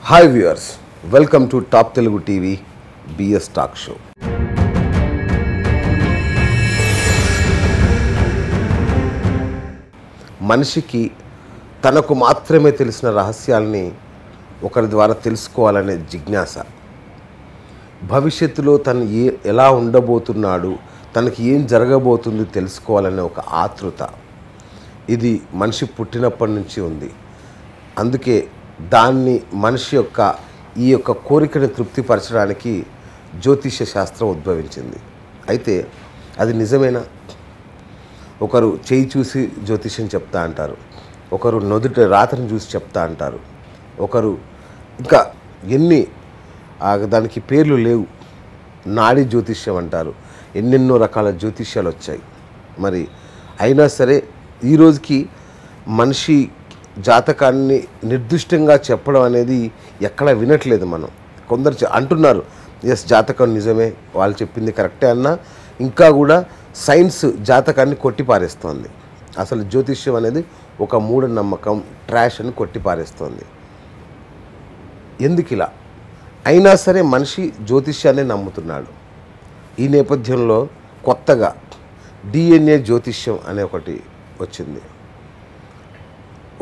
Hi viewers, welcome to top Telugu TV BS talk show. మనిషికి తనకు మాత్రమే తెలిసిన రహస్యాల్ని ఒకరి ద్వారా తెలుసుకోవాలనే జిజ్ఞాస, భవిష్యత్తులో తను ఎలా ఉండబోతున్నాడు, తనకి ఏం జరగబోతుంది తెలుసుకోవాలనే ఒక ఆతృత, ఇది మనిషి పుట్టినప్పటి నుంచి ఉంది. అందుకే దాన్ని మనిషి యొక్క ఈ యొక్క కోరికను తృప్తిపరచడానికి జ్యోతిష్య శాస్త్రం ఉద్భవించింది. అయితే అది నిజమేనా? ఒకరు చేయి చూసి జ్యోతిష్యం చెప్తా అంటారు, ఒకరు నుదుటి రాత్రిని చూసి చెప్తా అంటారు, ఒకరు ఇంకా ఎన్ని దానికి పేర్లు లేవు, నాడి జ్యోతిష్యం అంటారు, ఎన్నెన్నో రకాల జ్యోతిష్యాలు వచ్చాయి. మరి అయినా సరే ఈరోజుకి మనిషి జాతకాన్ని నిర్దిష్టంగా చెప్పడం అనేది ఎక్కడ వినట్లేదు. మనం కొందరు అంటున్నారు ఎస్ జాతకం నిజమే, వాళ్ళు చెప్పింది కరెక్టే అన్నా ఇంకా కూడా సైన్స్ జాతకాన్ని కొట్టిపారేస్తోంది. అసలు జ్యోతిష్యం అనేది ఒక మూఢనమ్మకం, ట్రాష్ అని కొట్టిపారేస్తోంది. ఎందుకు ఇలా? అయినా సరే మనిషి జ్యోతిష్యాన్ని నమ్ముతున్నాడు. ఈ నేపథ్యంలో కొత్తగా డిఎన్ఏ జ్యోతిష్యం అనే ఒకటి వచ్చింది.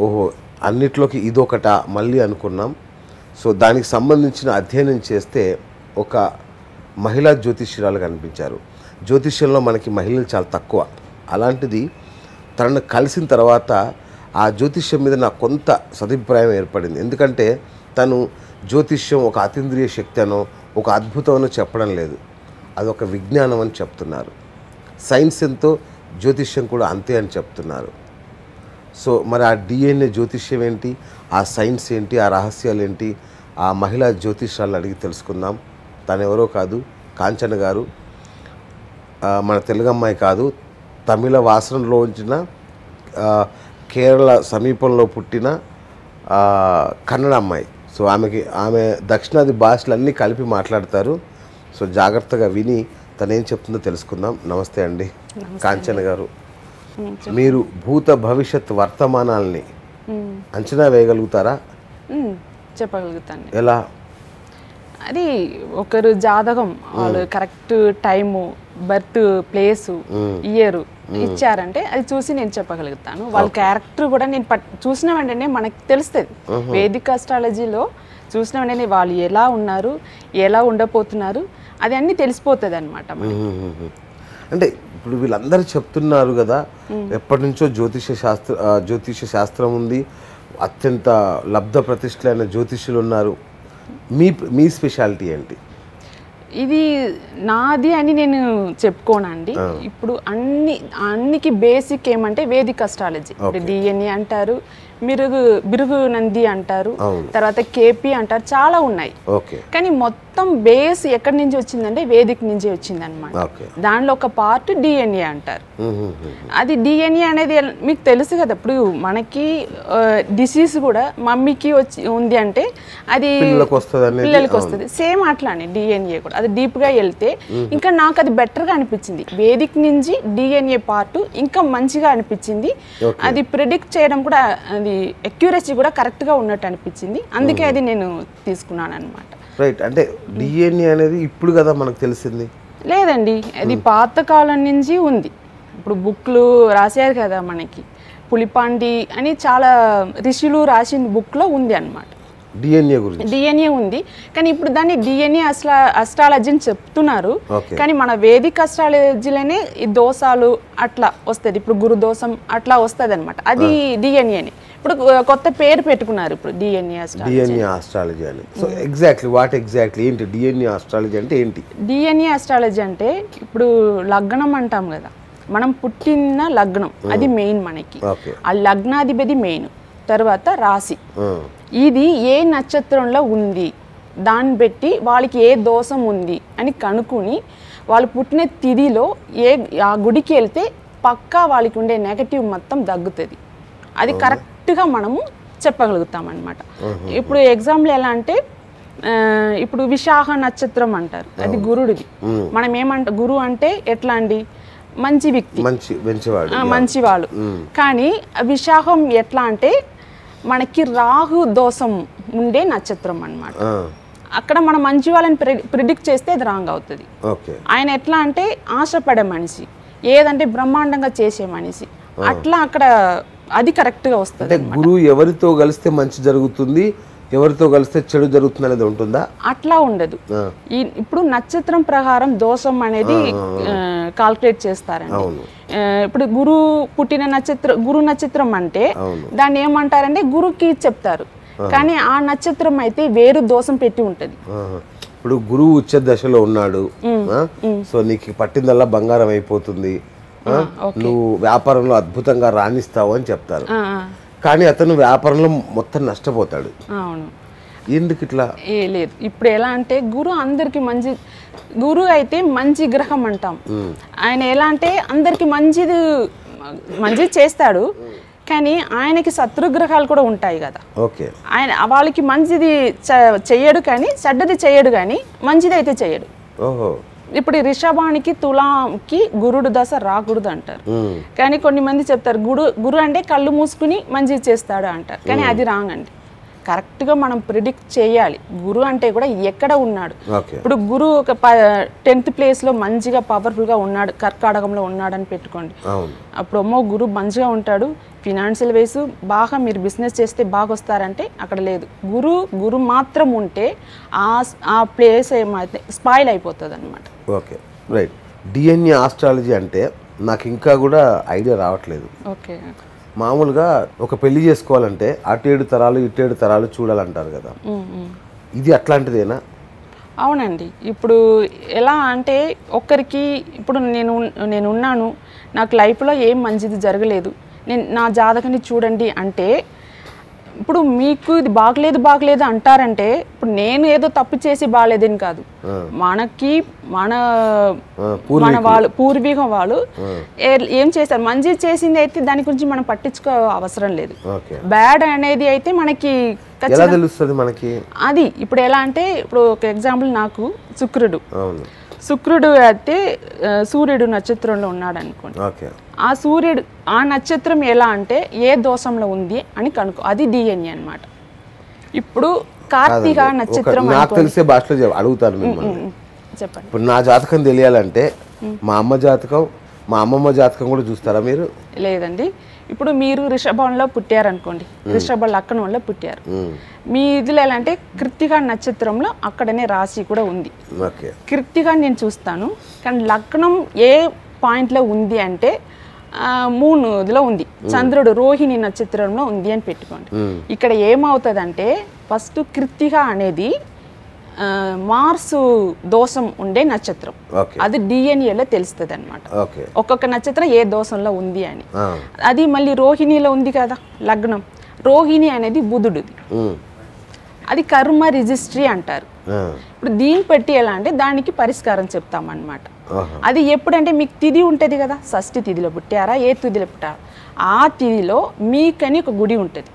ఓహో, అన్నిట్లోకి ఇదొకట మళ్ళీ అనుకున్నాం. సో దానికి సంబంధించిన అధ్యయనం చేస్తే ఒక మహిళా జ్యోతిష్యురాలు కనిపించారు. జ్యోతిష్యంలో మనకి మహిళలు చాలా తక్కువ. అలాంటిది తనను కలిసిన తర్వాత ఆ జ్యోతిష్యం మీద నాకు కొంత సదుపాయం ఏర్పడింది. ఎందుకంటే తను జ్యోతిష్యం ఒక అతీంద్రియ శక్తి అనో ఒక అద్భుతం అనో చెప్పడం లేదు, అదొక విజ్ఞానం అని చెప్తున్నారు. సైన్స్ ఎంతో జ్యోతిష్యం కూడా అంతే అని చెప్తున్నారు. సో మరి ఆ డిఎన్ఏ జ్యోతిష్యం ఏంటి, ఆ సైన్స్ ఏంటి, ఆ రహస్యాలు ఏంటి, ఆ మహిళా జ్యోతిష్యాలను అడిగి తెలుసుకుందాం. తను ఎవరో కాదు, కాంచన గారు. మన తెలుగు అమ్మాయి కాదు, తమిళ వాసనలో ఉంచిన కేరళ సమీపంలో పుట్టిన కన్నడ అమ్మాయి. సో ఆమె దక్షిణాది భాషలన్నీ కలిపి మాట్లాడతారు. సో జాగ్రత్తగా విని తను ఏం చెప్తుందో తెలుసుకుందాం. నమస్తే అండి కాంచన గారు. మీరు భూత భవిష్యత్ వర్తమానాల్ని అంచనా వేయగలుగుతారా? చెప్పగలుగుతాను. ఎలా? అది ఒకరు జాతకం, వాళ్ళు correct time, birth place, year ఇచ్చారంటే అది చూసి నేను చెప్పగలుగుతాను. వాళ్ళ క్యారెక్టర్ కూడా నేను చూసిన వెంటనే మనకి తెలుస్తుంది. వేదిక అస్ట్రాలజీలో చూసిన వెంటనే వాళ్ళు ఎలా ఉన్నారు, ఎలా ఉండబోతున్నారు, అది అన్నీ తెలిసిపోతుంది అనమాట. అంటే ఇప్పుడు వీళ్ళందరూ చెప్తున్నారు కదా, ఎప్పటి నుంచో జ్యోతిష శాస్త్రం ఉంది, అత్యంత లబ్ధ ప్రతిష్ఠలైన జ్యోతిష్యులు ఉన్నారు. మీ స్పెషాలిటీ ఏంటి? ఇది నాది అని నేను చెప్పుకోనండి. ఇప్పుడు అన్నికి బేసిక్ ఏమంటే వేదిక అస్ట్రాలజీ. డిఎన్ఏ అంటారు, బిరుగు నంది అంటారు, తర్వాత కేపీ అంటారు, చాలా ఉన్నాయి. కానీ మొత్తం బేస్ ఎక్కడి నుంచి వచ్చిందంటే వేదిక నుంచి వచ్చింది అనమాట. దానిలో ఒక పార్ట్ డిఎన్ఏ అంటారు. అది డిఎన్ఏ అనేది మీకు తెలుసు కదా, ఇప్పుడు మనకి డిసీజ్ కూడా మమ్మీకి ఉంది అంటే అది పిల్లలకి వస్తుంది. సేమ్ అట్లానే డిఎన్ఏ కూడా అది డీప్ గా వెళ్తే ఇంకా నాకు అది బెటర్ గా అనిపించింది. వేదిక నుంచి డిఎన్ఏ పార్ట్ ఇంకా మంచిగా అనిపించింది. అది ప్రిడిక్ట్ చేయడం కూడా, అది అక్యురసీ కూడా కరెక్ట్ గా ఉన్నట్టు అనిపించింది. అందుకే అది నేను తీసుకున్నాను అనమాట. రైట్. అంటే డిఎన్ఏ అనేది ఇప్పుడు కదా మనకు తెలిసింది? లేదండి, అది పాతకాలం నుంచి ఉంది. ఇప్పుడు బుక్లు రాశారు కదా మనకి, పులిపాండి అని చాలా ఋషులు రాసిన బుక్లో ఉంది అనమాట. డిఎన్ఏ ఉంది. కానీ ఇప్పుడు దాన్ని డిఎన్ఏ అస్ట్రాలజీ అని చెప్తున్నారు. కానీ మన వేదిక అస్ట్రాలజీలోనే ఈ దోషాలు అట్లా వస్తుంది. ఇప్పుడు గురు దోషం అట్లా వస్తుంది అనమాట. అది డిఎన్ఏని ఇప్పుడు కొత్త పేరు పెట్టుకున్నారు ఇప్పుడు డిఎన్ఏ అస్ట్రాలజీ అని. సో ఎగ్జాక్ట్లీ ఏంటి డిఎన్ఏ అస్ట్రాలజీ అంటే ఏంటి? డిఎన్ఏ అస్ట్రాలజీ అంటే ఇప్పుడు లగ్నం అంటాం కదా, మనం పుట్టిన లగ్నం అది మెయిన్ మనకి. ఆ లగ్నాధిపతి మెయిన్, తర్వాత రాశి, ఇది ఏ నక్షత్రంలో ఉంది దాన్ని బట్టి వాళ్ళకి ఏ దోషం ఉంది అని కనుక్కొని వాళ్ళు పుట్టిన తిథిలో ఆ గుడికి వెళ్తే పక్కా వాళ్ళకి ఉండే నెగటివ్ మొత్తం తగ్గుతుంది. అది కరెక్ట్గా మనము చెప్పగలుగుతాం అన్నమాట. ఇప్పుడు ఎగ్జాంపుల్ ఎలా అంటే, ఇప్పుడు విశాఖ నక్షత్రం అంటారు, అది గురుడిది. మనం గురువు అంటే ఎట్లా అండి, మంచి వ్యక్తి, మంచివాళ్ళు. కానీ విశాఖం ఎట్లా అంటే మనకి రాహు దోషం ఉండే నక్షత్రం అన్నమాట. ఆ, అక్కడ మనం మంచి వాళ్ళని ప్రిడిక్ట్ చేస్తే అది రాంగ్ అవుతుంది. ఓకే. ఆయన ఎట్లా అంటే ఆశపడే మనిషి, ఏదంటే బ్రహ్మాండంగా చేసే మనిషి, అట్లా అక్కడ అది కరెక్ట్గా వస్తుంది. అంటే గురువు ఎవరితో కలిస్తే మంచి జరుగుతుంది, ఎవరితో కలిస్తే చెడు జరుగుతుంది అనేది ఉంటుందా? అట్లా ఉండదు. ఇప్పుడు నక్షత్రం ప్రకారం దోషం అనేది కాల్కులేట్ చేస్తారండి. ఇప్పుడు గురు పుట్టిన గురు నక్షత్రం అంటే దాన్ని ఏమంటారంటే గురుకి చెప్తారు, కానీ ఆ నక్షత్రం అయితే వేరు దోషం పెట్టి ఉంటది. ఇప్పుడు గురువు ఉచ్చ దశలో ఉన్నాడు, సో నీకు పట్టిందల్లా బంగారం అయిపోతుంది, నువ్వు వ్యాపారంలో అద్భుతంగా రాణిస్తావు అని చెప్తారు. కానీ అతను వ్యాపారంలో మొత్తం నష్టపోతాడు. అవును. ఎందుకు ఇట్లా? లేదు, ఇప్పుడు ఎలా అంటే గురు అందరికి మంచి, గురు అయితే మంచి గ్రహం అంటాం. ఆయన ఎలా అంటే అందరికి మంచిది చేస్తాడు, కానీ ఆయనకి శత్రుగ్రహాలు కూడా ఉంటాయి కదా. ఓకే. ఆయన వాళ్ళకి మంచిది చెయ్యడు, కానీ చెడ్డది చెయ్యడు, కానీ మంచిది అయితే చెయ్యడు. ఓహో. ఇప్పుడు రిషభానికి తులాకి గురుడు దశ రాకూడదు అంటారు, కానీ కొన్ని మంది చెప్తారు గురు అంటే కళ్ళు మూసుకుని మంచి చేస్తాడు అంటారు, కానీ అది రాంగ్ అండి. కరెక్ట్గా మనం ప్రిడిక్ట్ చేయాలి గురు అంటే కూడా ఎక్కడ ఉన్నాడు. ఇప్పుడు గురు ఒక 10th ప్లేస్లో మంచిగా పవర్ఫుల్గా ఉన్నాడు, కర్కాటకంలో ఉన్నాడని పెట్టుకోండి. అప్పుడు గురు మంచిగా ఉంటాడు, ఫినాన్షియల్ వైస్ బాగా మీరు బిజినెస్ చేస్తే బాగా వస్తారంటే అక్కడ లేదు. గురు మాత్రం ఉంటే ఆ ప్లేస్ ఏమైతే స్పాయిల్ అయిపోతుంది అనమాట. Okay, right. డిఎన్ఏ ఆస్ట్రాలజీ అంటే నాకు ఇంకా కూడా ఐడియా రావట్లేదు. ఓకే. మామూలుగా ఒక పెళ్లి చేసుకోవాలంటే అటు 7 తరాలు ఇటు 7 తరాలు చూడాలంటారు కదా, ఇది అట్లాంటిదేనా? అవునండి. ఇప్పుడు ఎలా అంటే ఒక్కరికి ఇప్పుడు నేనున్నాను, నాకు లైఫ్లో ఏం మంచిది జరగలేదు, నా జాతకాన్ని చూడండి అంటే ఇప్పుడు మీకు ఇది బాగలేదు అంటారంటే ఇప్పుడు నేను ఏదో తప్పు చేసి బాగలేదని కాదు, మన వాళ్ళు పూర్వీకం వాళ్ళు ఏం చేస్తారు, మంచి చేసింది అయితే దాని గురించి మనం పట్టించుకో అవసరం లేదు. బ్యాడ్ అనేది అయితే మనకి మనకి అది ఇప్పుడు ఎలా అంటే ఇప్పుడు ఒక ఎగ్జాంపుల్, నాకు శుక్రుడు అయితే సూర్యుడు నక్షత్రంలో ఉన్నాడు అనుకోండి. ఆ సూర్యుడు ఆ నక్షత్రం ఎలా అంటే ఏ దోషంలో ఉంది అని కనుక్కో, అది డిఎన్ఏ అన్నమాట. ఇప్పుడు కార్తీక నక్షత్రం తెలిసే భాషలో అడుగుతాను మిమ్మల్ని, చెప్పండి. ఇప్పుడు నా జాతకం తెలియాలంటే మా అమ్మ జాతకం మా అమ్మమ్మ జాతకం కూడా చూస్తారా మీరు? లేదండి. ఇప్పుడు మీరు రిషభంలో పుట్టారనుకోండి, రిషభ లగ్నంలో పుట్టారు, మీ ఇదిలో ఎలా అంటే కృత్తిక నక్షత్రంలో అక్కడనే రాశి కూడా ఉంది. కృత్తిక నేను చూస్తాను, కానీ లగ్నం ఏ పాయింట్లో ఉంది అంటే 3లో ఉంది, చంద్రుడు రోహిణి నక్షత్రంలో ఉంది అని పెట్టుకోండి. ఇక్కడ ఏమవుతుందంటే ఫస్ట్ కృత్తిక అనేది మార్సు దోషం ఉండే నక్షత్రం, అది డిఎన్ఏలో తెలుస్తుంది అనమాట. ఒక్కొక్క నక్షత్రం ఏ దోషంలో ఉంది అని. అది మళ్ళీ రోహిణిలో ఉంది కదా లగ్నం, రోహిణి అనేది బుధుడిది, అది కర్మ రిజిస్ట్రీ అంటారు. ఇప్పుడు దీన్ని పెట్టి ఎలా అంటే దానికి పరిష్కారం చెప్తామన్నమాట. అది ఎప్పుడంటే మీకు తిథి ఉంటుంది కదా, షష్ఠి తిథిలో పుట్టారా, ఏ తిథిలో పుట్టారా, ఆ తిథిలో మీకని ఒక గుడి ఉంటుంది.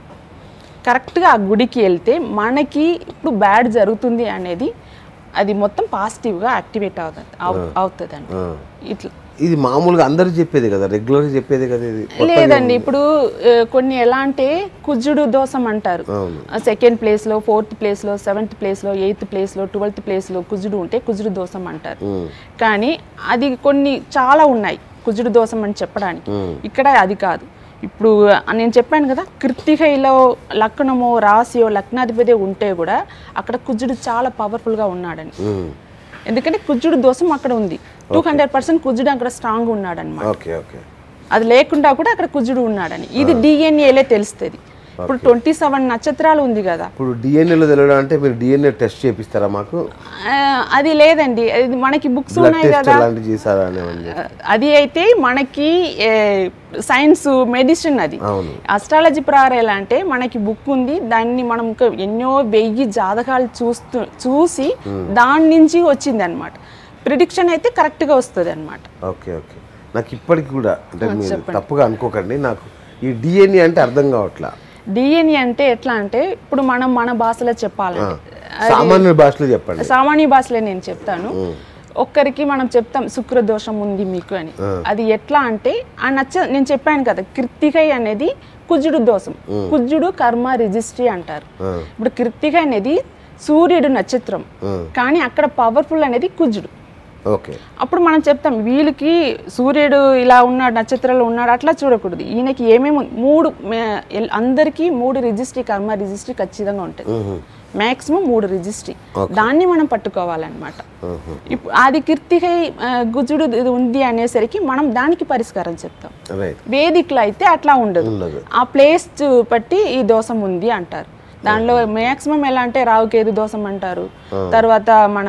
కరెక్ట్గా ఆ గుడికి వెళ్తే మనకి ఇప్పుడు బ్యాడ్ జరుగుతుంది అనేది అది మొత్తం పాజిటివ్గా యాక్టివేట్ అవుతుంది అండి. ఇట్లా ఇది మామూలుగా అందరూ చెప్పేది కదా, రెగ్యులర్గా చెప్పేది కదా ఇది? లేదండి. ఇప్పుడు కొన్ని ఎలా అంటే కుజుడు దోషం అంటారు, 2nd ప్లేస్లో 4th ప్లేస్లో 7th ప్లేస్లో 8th ప్లేస్లో 12th ప్లేస్లో కుజుడు ఉంటే కుజుడు దోషం అంటారు. కానీ అది కొన్ని చాలా ఉన్నాయి కుజుడు దోషం అని చెప్పడానికి, ఇక్కడ అది కాదు. ఇప్పుడు నేను చెప్పాను కదా, కృత్తికలో లగ్నమో రాశియో లగ్నాధిపతి ఉంటే కూడా అక్కడ కుజుడు చాలా పవర్ఫుల్గా ఉన్నాడని, ఎందుకంటే కుజుడు దోషం అక్కడ ఉంది. 200% కుజుడు అక్కడ స్ట్రాంగ్ ఉన్నాడు అనమాట. అది లేకుండా కూడా అక్కడ కుజుడు ఉన్నాడని ఇది డిఎన్ఏలే తెలుస్తుంది. ఇప్పుడు 27 నక్షత్రాలు ఉంది కదా. ఇప్పుడు డిఎన్ఏలో తెలియడం అంటే మీరు డిఎన్ఏ టెస్ట్ చేపిస్తారా మాకు? అది లేదండి, అది మనకి బుక్స్ ఉన్నాయి కదా, అది అయితే మనకి సైన్స్ మెడిసిన్. అది అస్ట్రాలజీ ప్రకారం ఎలా అంటే మనకి బుక్ ఉంది, దాన్ని మనం ఎన్నో 1000 జాతకాలు చూసి దాని నుంచి వచ్చింది అనమాట. ప్రిడిక్షన్ అయితే కరెక్ట్గా వస్తుంది అనమాట. Okay okay. నాకు ఇప్పటికి కూడా అంటే మీరు తప్పుగా అనుకోకండి, నాకు ఈ డిఎన్ఏ అంటే అర్థం కావట్లా. డిఎన్ఏ అంటే ఎట్లా అంటే ఇప్పుడు మనం మన భాషలో చెప్పాలంటే సామాన్య భాషలో చెప్పండి. సామాన్య భాషలో నేను చెప్తాను. ఒక్కరికి మనం చెప్తాం శుక్రదోషం ఉంది మీకు అని. అది ఎట్లా అంటే నేను చెప్పాను కదా, కృత్తికై అనేది కుజుడు దోషం. కుజుడు కర్మ రిజిస్ట్రీ అంటారు. ఇప్పుడు కృత్తికై అనేది సూర్యుడు నక్షత్రం, కానీ అక్కడ పవర్ఫుల్ అనేది కుజుడు. అప్పుడు మనం చెప్తాం వీళ్ళకి సూర్యుడు ఇలా ఉన్నాడు, నక్షత్రాలు ఉన్నాడు, అట్లా చూడకూడదు. ఈయనకి ఏమేమి అందరికీ 3 రిజిస్ట్రీ, కర్మ రిజిస్ట్రీ ఖచ్చితంగా ఉంటుంది. మ్యాక్సిమం 3 రిజిస్ట్రీ, దాన్ని మనం పట్టుకోవాలన్నమాట. ఇప్పుడు అది కీర్తికై గుజుడు ఉంది అనేసరికి మనం దానికి పరిష్కారం చెప్తాం. వేదికలో అయితే అట్లా ఉండదు, ఆ ప్లేస్ బట్టి ఈ దోషం ఉంది అంటారు. దానిలో మ్యాక్సిమం ఎలా అంటే రావుకేదు దోషం అంటారు, తర్వాత మన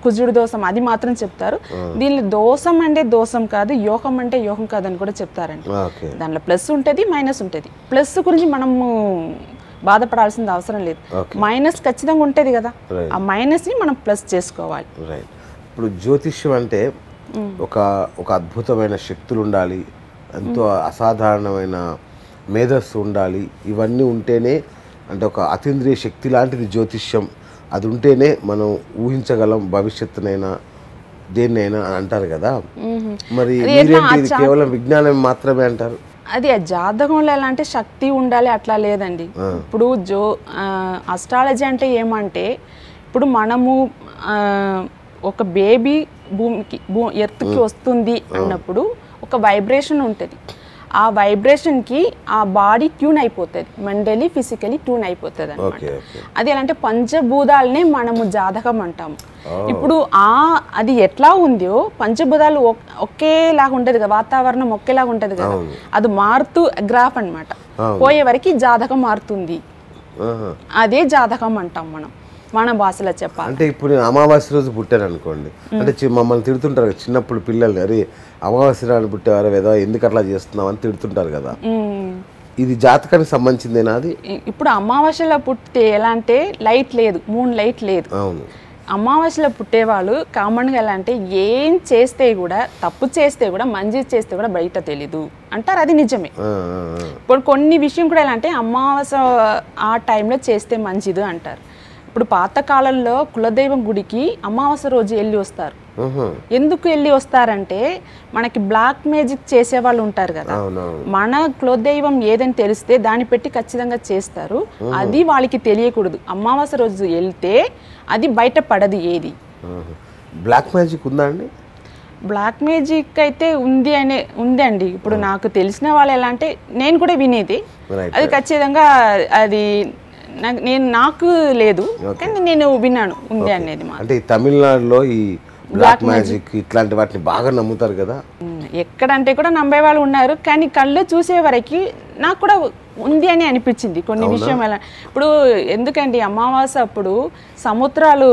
కుజుడు దోషం అది మాత్రం చెప్తారు. దీనిలో దోషం అంటే దోషం కాదు, యోగం అంటే యోగం కాదు అని కూడా చెప్తారండి. దానిలో ప్లస్ ఉంటుంది, మైనస్ ఉంటుంది. ప్లస్ గురించి మనము బాధపడాల్సిన అవసరం లేదు, మైనస్ ఖచ్చితంగా ఉంటుంది కదా, ఆ మైనస్ని మనం ప్లస్ చేసుకోవాలి. ఇప్పుడు జ్యోతిష్యం అంటే ఒక అద్భుతమైన శక్తులు ఉండాలి, ఎంతో అసాధారణమైన మేధస్సు ఉండాలి. ఇవన్నీ ఉంటేనే, అంటే ఒక అతీంద్రియ శక్తి లాంటిది జ్యోతిష్యం. అది ఉంటేనే మనం ఊహించగలం భవిష్యత్తునైనా దేన్నైనా అంటారు కదా. మరి ఇది కేవలం విజ్ఞానం మాత్రమే అంటారు. అది ఆ జాతకంలో ఎలా అంటే శక్తి ఉండాలి అట్లా లేదండి. ఇప్పుడు అస్ట్రాలజీ అంటే ఏమంటే, ఇప్పుడు మనము ఒక బేబీ ఎర్త్కి వస్తుంది అన్నప్పుడు ఒక వైబ్రేషన్ ఉంటుంది. ఆ వైబ్రేషన్కి ఆ బాడీ ట్యూన్ అయిపోతుంది, మెంటలీ ఫిజికలీ ట్యూన్ అయిపోతుంది అనమాట. అది ఎలా అంటే పంచభూతాలనే మనము జాతకం అంటాము. ఇప్పుడు అది ఎట్లా ఉందో పంచభూతాలు ఒకేలాగా ఉంటుంది కదా, వాతావరణం ఒకేలాగా ఉంటుంది కదా, అది మారుతూ గ్రాఫ్ అనమాట. పోయే వరకు జాతకం మారుతుంది, అదే జాతకం అంటాం మనం మన భాషలో చెప్పాలి. అంటే ఇప్పుడు నేను అమావాస్య రోజు పుట్టాను అనుకోండి, అంటే మమ్మల్ని తిడుతుంటారు చిన్నప్పుడు పిల్లలు, అరే అమావాస్య నాడు పుట్టేవారు ఏదో ఎందుకు అట్లా చేస్తున్నావు అని తిడుతుంటారు కదా. ఇది జాతకానికి సంబంధించిందేనా అది? ఇప్పుడు అమావాస్యలో పుట్టితే ఎలా అంటే లైట్ లేదు, మూన్ లైట్ లేదు. అవును, అమావాస్యలో పుట్టేవాళ్ళు కామన్గా ఎలా అంటే ఏం చేస్తే కూడా, తప్పు చేస్తే కూడా, మంచి చేస్తే కూడా బయట తెలీదు అంటారు. అది నిజమే. ఇప్పుడు కొన్ని విషయం కూడా ఎలా అంటే అమావాస్య ఆ టైంలో చేస్తే మంచిది అంటారు. ఇప్పుడు పాతకాలంలో కులదైవం గుడికి అమావాస్య రోజు వెళ్ళి వస్తారు. ఎందుకు వెళ్ళి వస్తారంటే, మనకి బ్లాక్ మ్యాజిక్ చేసే వాళ్ళు ఉంటారు కదా, మన కులదైవం ఏదని తెలిస్తే దాన్ని పెట్టి ఖచ్చితంగా చేస్తారు. అది వాళ్ళకి తెలియకూడదు. అమావాస్య రోజు వెళ్తే అది బయట పడదు ఏది. బ్లాక్ మ్యాజిక్ ఉందా అండి? బ్లాక్ మ్యాజిక్ అయితే ఉంది అండి. ఇప్పుడు నాకు తెలిసిన వాళ్ళు ఎలా అంటే, నేను కూడా వినేది అది ఖచ్చితంగా, అది నాకు లేదు కానీ నేను విన్నాను ఉంది అనేది. అంటే తమిళనాడులో ఈ బ్లాక్ మ్యాజిక్ ఇట్లాంటి వాటిని బాగా నమ్ముతారు కదా. ఎక్కడంటే కూడా నమ్మే వాళ్ళు ఉన్నారు, కానీ కళ్ళు చూసే వరకు నాకు కూడా ఉంది అని అనిపించింది కొన్ని విషయం. ఎలా ఇప్పుడు ఎందుకండి అమావాస్య అప్పుడు సముద్రాలు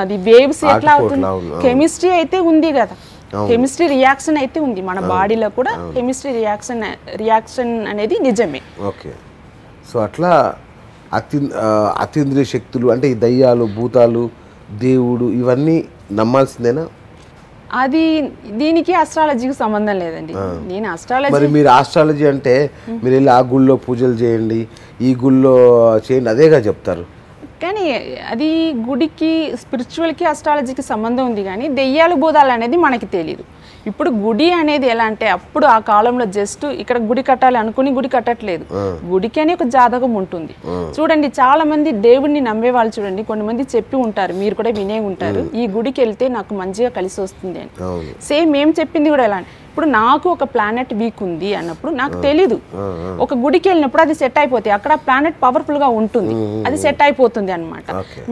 అది వేవ్స్ ఎట్లా అవుతుంది, కెమిస్ట్రీ అయితే ఉంది కదా, కెమిస్ట్రీ రియాక్షన్ అయితే ఉంది మన బాడీలో కూడా. కెమిస్ట్రీ రియాక్షన్ అనేది నిజమే. ఓకే, సో అట్లా అతీంద్రియ శక్తులు అంటే ఈ దయ్యాలు, భూతాలు, దేవుడు ఇవన్నీ నమ్మాల్సిందేనా? అది దీనికి ఆస్ట్రాలజీకి సంబంధం లేదండి. నేను ఆస్ట్రాలజీ, మరి మీరు ఆస్ట్రాలజీ అంటే మీరు వెళ్ళి ఆ గుళ్ళో పూజలు చేయండి, ఈ గుళ్ళో చేయండి అదేగా చెప్తారు. కానీ అది గుడికి, స్పిరిచువల్కి, ఆస్ట్రాలజీకి సంబంధం ఉంది, కానీ దెయ్యాలు భూతాలు అనేది మనకి తెలియదు. ఇప్పుడు గుడి అనేది ఎలా అంటే, అప్పుడు ఆ కాలంలో జస్ట్ ఇక్కడ గుడి కట్టాలి అనుకుని గుడి కట్టట్లేదు, గుడికి అని ఒక జాతకం ఉంటుంది. చూడండి చాలా మంది దేవుడిని నమ్మే వాళ్ళు చూడండి, కొంతమంది చెప్పి ఉంటారు, మీరు కూడా వినే ఉంటారు, ఈ గుడికి వెళ్తే నాకు మంచిగా కలిసి వస్తుంది అని. సేమ్ ఏం చెప్పింది కూడా ఎలా, ఇప్పుడు నాకు ఒక ప్లానెట్ వీక్ ఉంది అన్నప్పుడు నాకు తెలీదు, ఒక గుడికి వెళ్ళినప్పుడు అది సెట్ అయిపోతుంది, అక్కడ ప్లానెట్ పవర్ఫుల్ గా ఉంటుంది, అది సెట్ అయిపోతుంది అనమాట.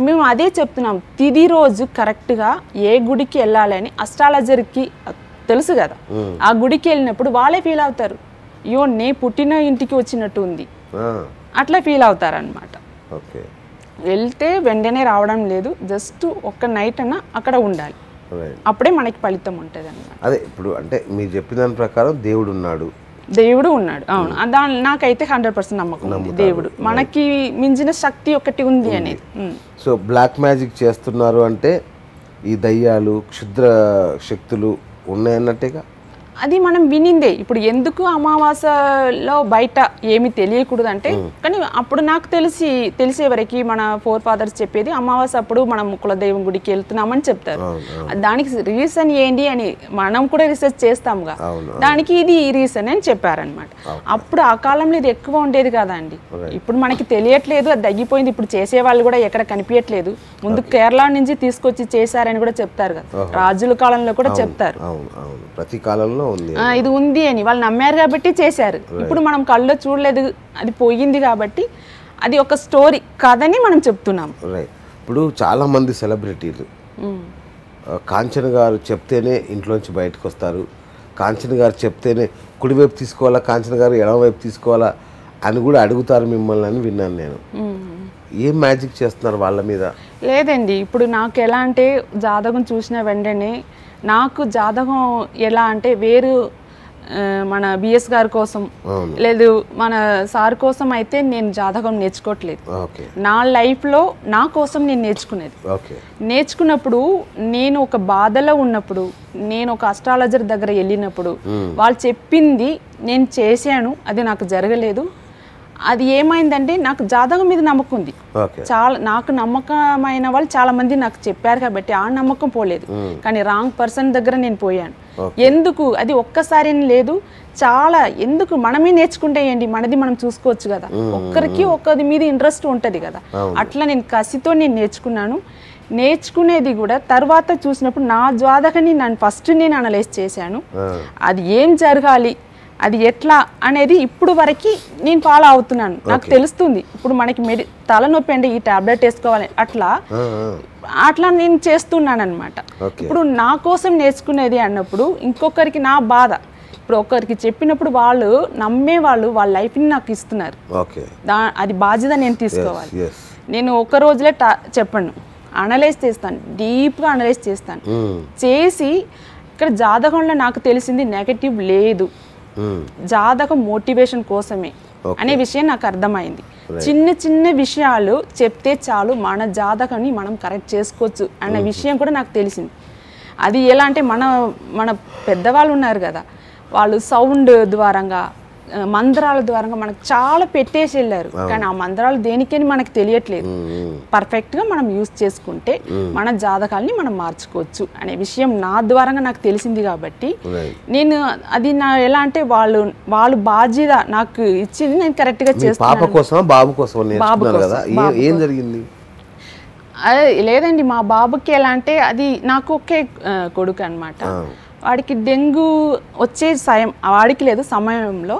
మేము అదే చెప్తున్నాం, తిది రోజు కరెక్ట్ గా ఏ గుడికి వెళ్ళాలి అని అస్ట్రాలజర్కి తెలుసు కదా. ఆ గుడికి వెళ్ళినప్పుడు వాళ్ళే ఫీల్ అవుతారు, అయ్యో నే పుట్టిన ఇంటికి వచ్చినట్టు ఉంది, అట్లా ఫీల్ అవుతారు అనమాట. వెళ్తే వెంటనే రావడం లేదు, జస్ట్ ఒక్క నైట్ అన్నా అక్కడ ఉండాలి, అప్పుడే మనకి ఫలితం ఉంటుంది అన్నమాట. అదే ఇప్పుడు అంటే మీరు చెప్పిన దాని ప్రకారం దేవుడు ఉన్నాడు, అవును, నాకైతే 100% నమ్మకం ఉంది. దేవుడు మనకి మించిన శక్తి ఒకటి ఉంది అనేది. సో బ్లాక్ మ్యాజిక్ చేస్తున్నారు అంటే ఈ దయ్యాలు, క్షుద్ర శక్తులు ఉన్నాయన్నట్టేగా. అది మనం వినిందే. ఇప్పుడు ఎందుకు అమావాస్యలో బయట ఏమి తెలియకూడదు అంటే, కానీ అప్పుడు నాకు తెలిసేవరకు మన ఫోర్ ఫాదర్స్ చెప్పేది అమావాస్య అప్పుడు మనం కులదైవం గుడికి వెళ్తున్నామని చెప్తారు. దానికి రీజన్ ఏంటి అని మనం కూడా రీసెర్చ్ చేస్తాముగా, దానికి ఇది రీజన్ అని చెప్పారనమాట. అప్పుడు ఆ కాలంలో ఇది ఎక్కువ ఉండేది కదండి. ఇప్పుడు మనకి తెలియట్లేదు, అది తగ్గిపోయింది. ఇప్పుడు చేసే వాళ్ళు కూడా ఎక్కడ కనిపించట్లేదు. ముందు కేరళ నుంచి తీసుకొచ్చి చేశారని కూడా చెప్తారు కదా, రాజుల కాలంలో కూడా చెప్తారు. ప్రతి కాలంలో ఇది ఉంది అని వాళ్ళు నమ్మారు కాబట్టి చేశారు. ఇప్పుడు మనం కళ్ళు చూడలేదు, అది పోయింది కాబట్టి అది ఒక స్టోరీ కథని మనం చెప్తున్నాం. ఇప్పుడు చాలా మంది సెలబ్రిటీలు కాంచన గారు చెప్తేనే ఇంట్లోంచి బయటకు వస్తారు, కాంచన గారు చెప్తేనే కుడివైపు తీసుకోవాలా, కాంచన గారు ఎడమవైపు తీసుకోవాలా అని కూడా అడుగుతారు మిమ్మల్ని అని విన్నాను నేను. ఏం మ్యాజిక్ చేస్తున్నారు వాళ్ళ మీద? లేదండి, ఇప్పుడు నాకు ఎలా అంటే జాతకం చూసిన వెంటనే నాకు జాతకం ఎలా అంటే వేరు మన బిఎస్ గారి కోసం లేదు మన సార్ కోసం అయితే నేను జాతకం నేర్చుకోవట్లేదు. నా లైఫ్లో నా కోసం నేను నేర్చుకున్నప్పుడు నేను ఒక బాధలో ఉన్నప్పుడు, నేను ఒక అస్ట్రాలజర్ దగ్గర వెళ్ళినప్పుడు వాళ్ళు చెప్పింది నేను చేశాను, అది నాకు జరగలేదు. అది ఏమైందంటే నాకు జాతకం మీద నమ్మకం ఉంది. చాలా నాకు నమ్మకమైన వాళ్ళు చాలా మంది నాకు చెప్పారు కాబట్టి ఆ నమ్మకం పోలేదు. కానీ రాంగ్ పర్సన్ దగ్గర నేను పోయాను. ఎందుకు అది ఒక్కసారి లేదు, చాలా ఎందుకు మనమే నేర్చుకుంటే ఏంటి, మనది మనం చూసుకోవచ్చు కదా. ఒక్కరికి ఒక్కరి మీద ఇంట్రెస్ట్ ఉంటుంది కదా. అట్లా నేను కసితో నేను నేర్చుకునేది కూడా తర్వాత చూసినప్పుడు నా జాతకాన్ని ఫస్ట్ నేను అనలైజ్ చేశాను. అది ఏం జరగాలి, అది ఎట్లా అనేది ఇప్పుడు వరకు నేను ఫాలో అవుతున్నాను. నాకు తెలుస్తుంది ఇప్పుడు మనకి తలనొప్పి అంటే ఈ టాబ్లెట్ వేసుకోవాలి అట్లా నేను చేస్తున్నాను అనమాట. ఇప్పుడు నా కోసం నేర్చుకునేది అన్నప్పుడు ఇంకొకరికి నా బాధ, ఇప్పుడు ఒకరికి చెప్పినప్పుడు వాళ్ళు నమ్మేవాళ్ళు వాళ్ళ లైఫ్ని నాకు ఇస్తున్నారు. అది బాధ్యత నేను తీసుకోవాలి. నేను ఒక రోజులే చెప్పను, అనలైజ్ చేస్తాను, డీప్గా అనలైజ్ చేస్తాను. చేసి ఇక్కడ జాతకంలో నాకు తెలిసింది నెగటివ్ లేదు, జాతకం మోటివేషన్ కోసమే అనే విషయం నాకు అర్థమైంది. చిన్న చిన్న విషయాలు చెప్తే చాలు మన జాతకాన్ని మనం కరెక్ట్ చేసుకోవచ్చు అనే విషయం కూడా నాకు తెలిసింది. అది ఎలా అంటే మన పెద్దవాళ్ళు ఉన్నారు కదా, వాళ్ళు సౌండ్ ద్వారంగా మంత్రాల ద్వారంగా మనకు చాలా పెట్టేసి వెళ్ళారు. కానీ ఆ మంత్రాలు దేనికని మనకు తెలియట్లేదు. పర్ఫెక్ట్గా మనం యూజ్ చేసుకుంటే మన జాతకాలని మనం మార్చుకోవచ్చు అనే విషయం నా ద్వారంగా నాకు తెలిసింది కాబట్టి నేను అది ఎలా అంటే వాళ్ళు బాధ్యత నాకు ఇచ్చింది నేను కరెక్ట్గా చేస్తాను. లేదండి, మా బాబుకి ఎలా అంటే అది నాకు ఒకే కొడుకు అనమాట. వాడికి డెంగ్యూ వచ్చే వాడికి లేదు సమయంలో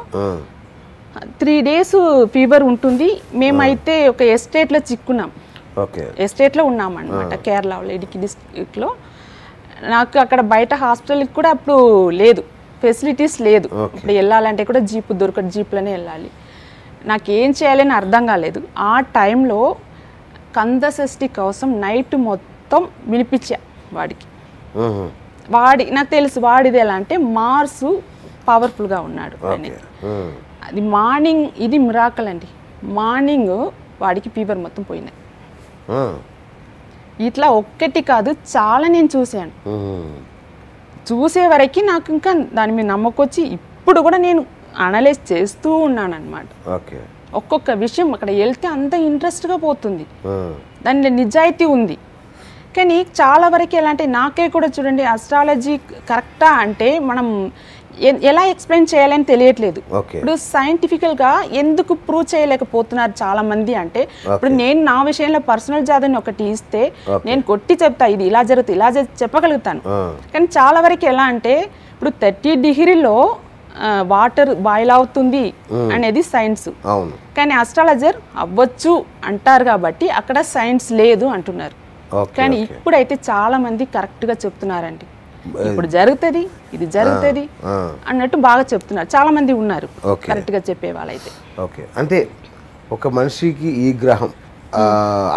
3 days ఫీవర్ ఉంటుంది. మేమైతే ఒక ఎస్టేట్లో చిక్కున్నాం, ఎస్టేట్లో ఉన్నామన్నమాట కేరళలో, ఇడికి డిస్ట్రిక్ట్లో. నాకు అక్కడ బయట హాస్పిటల్కి కూడా అప్పుడు లేదు, ఫెసిలిటీస్ లేదు. ఇప్పుడు వెళ్ళాలంటే కూడా జీప్లోనే వెళ్ళాలి. నాకేం చేయాలని అర్థం కాలేదు. ఆ టైంలో కందషష్ఠి కోసం నైట్ మొత్తం వినిపించా వాడికి. నాకు తెలుసు వాడిది ఎలా అంటే మార్సు పవర్ఫుల్గా ఉన్నాడు. అది మార్నింగ్, ఇది మిరాకల్ అండి, మార్నింగ్ వాడికి ఫీవర్ మొత్తం పోయినాయి. ఇట్లా ఒక్కటి కాదు చాలా నేను చూశాను. చూసే వరకు నాకు ఇంకా దాని మీద నమ్మకం వచ్చి ఇప్పుడు కూడా నేను అనలైజ్ చేస్తూ ఉన్నాను అనమాట. ఒక్కొక్క విషయం అక్కడ వెళ్తే అంత ఇంట్రెస్ట్గా పోతుంది, దానిలో నిజాయితీ ఉంది. కానీ చాలా వరకు ఎలా అంటే నాకే కూడా చూడండి అస్ట్రాలజీ కరెక్టా అంటే మనం ఎలా ఎక్స్ప్లెయిన్ చేయాలని తెలియట్లేదు. ఇప్పుడు సైంటిఫికల్గా ఎందుకు ప్రూవ్ చేయలేకపోతున్నారు చాలా మంది అంటే, ఇప్పుడు నేను నా విషయంలో పర్సనల్ జాతని ఒకటి ఇస్తే నేను కొట్టి చెప్తా ఇది ఇలా జరుగుతుంది ఇలా చెప్పగలుగుతాను. కానీ చాలా వరకు ఎలా అంటే ఇప్పుడు 30 degrees వాటర్ బాయిల్ అవుతుంది అనేది సైన్స్, కానీ అస్ట్రాలజర్ అవ్వచ్చు అంటారు కాబట్టి అక్కడ సైన్స్ లేదు అంటున్నారు. కానీ ఇప్పుడైతే చాలా మంది కరెక్ట్గా చెప్తున్నారండి, ఇప్పుడు జరుగుతుంది ఇది జరుగుతుంది అన్నట్టు బాగా చెప్తున్నారు. చాలా మంది ఉన్నారు కరెక్ట్గా చెప్పే వాళ్ళైతే. అంటే ఒక మనిషికి ఈ గ్రహం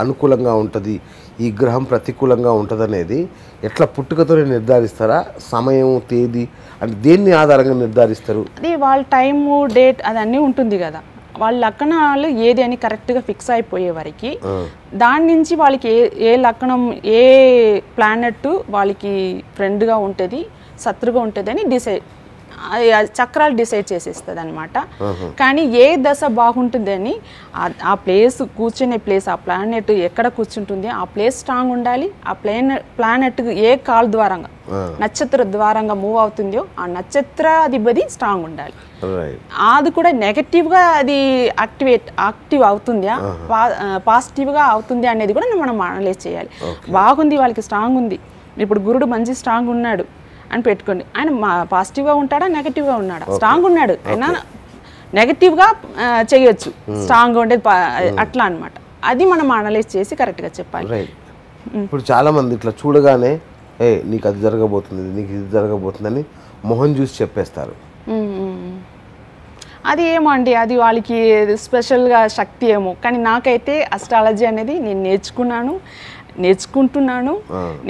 అనుకూలంగా ఉంటుంది, ఈ గ్రహం ప్రతికూలంగా ఉంటుంది అనేది ఎట్లా పుట్టుకతోనే నిర్ధారిస్తారా? సమయం తేదీ అంటే దేన్ని ఆధారంగా నిర్ధారిస్తారు? అది వాళ్ళ టైము డేట్ అదన్నీ ఉంటుంది కదా, వాళ్ళ లక్షణాలు ఏది అని కరెక్ట్గా ఫిక్స్ అయిపోయే వరకు దాని నుంచి వాళ్ళకి ఏ లక్షణం ఏ ప్లానెట్ వాళ్ళకి ఫ్రెండ్గా ఉంటుంది శత్రుగా ఉంటుంది అని డిసైడ్ ఆ చక్రాలు డిసైడ్ చేసేస్తుంది అనమాట. కానీ ఏ దశ బాగుంటుందని ఆ ప్లేస్, కూర్చునే ప్లేస్, ఆ ప్లానెట్ ఎక్కడ కూర్చుంటుంది, ఆ ప్లేస్ స్ట్రాంగ్ ఉండాలి. ఆ ప్లానెట్ ఏ కాల్ ద్వారంగా, నక్షత్ర ద్వారంగా మూవ్ అవుతుందో ఆ నక్షత్రాధిపతి స్ట్రాంగ్ ఉండాలి. అది కూడా నెగటివ్గా అది యాక్టివ్ అవుతుందా, పాజిటివ్గా అవుతుంది అనేది కూడా మనం అనలైజ్ చేయాలి. బాగుంది, వాళ్ళకి స్ట్రాంగ్ ఉంది, ఇప్పుడు గురుడు మంచి స్ట్రాంగ్ ఉన్నాడు అని పెట్టుకోండి, ఆయన పాజిటివ్గా ఉంటాడా, నెగటివ్గా ఉన్నాడా? స్ట్రాంగ్ ఉన్నాడు, ఆయన నెగటివ్గా చేయొచ్చు, స్ట్రాంగ్ ఉండేది అట్లా అనమాట. అది మనం అనలైజ్ చేసి కరెక్ట్గా చెప్పాలి. ఇప్పుడు చాలామంది ఇట్లా చూడగానే నీకు అది జరగబోతుంది, నీకు ఇది జరగబోతుందని మొహం చూసి చెప్పేస్తారు. అది ఏమో అండి, అది వాళ్ళకి స్పెషల్గా శక్తి ఏమో. కానీ నాకైతే అస్ట్రాలజీ అనేది నేను నేర్చుకుంటున్నాను,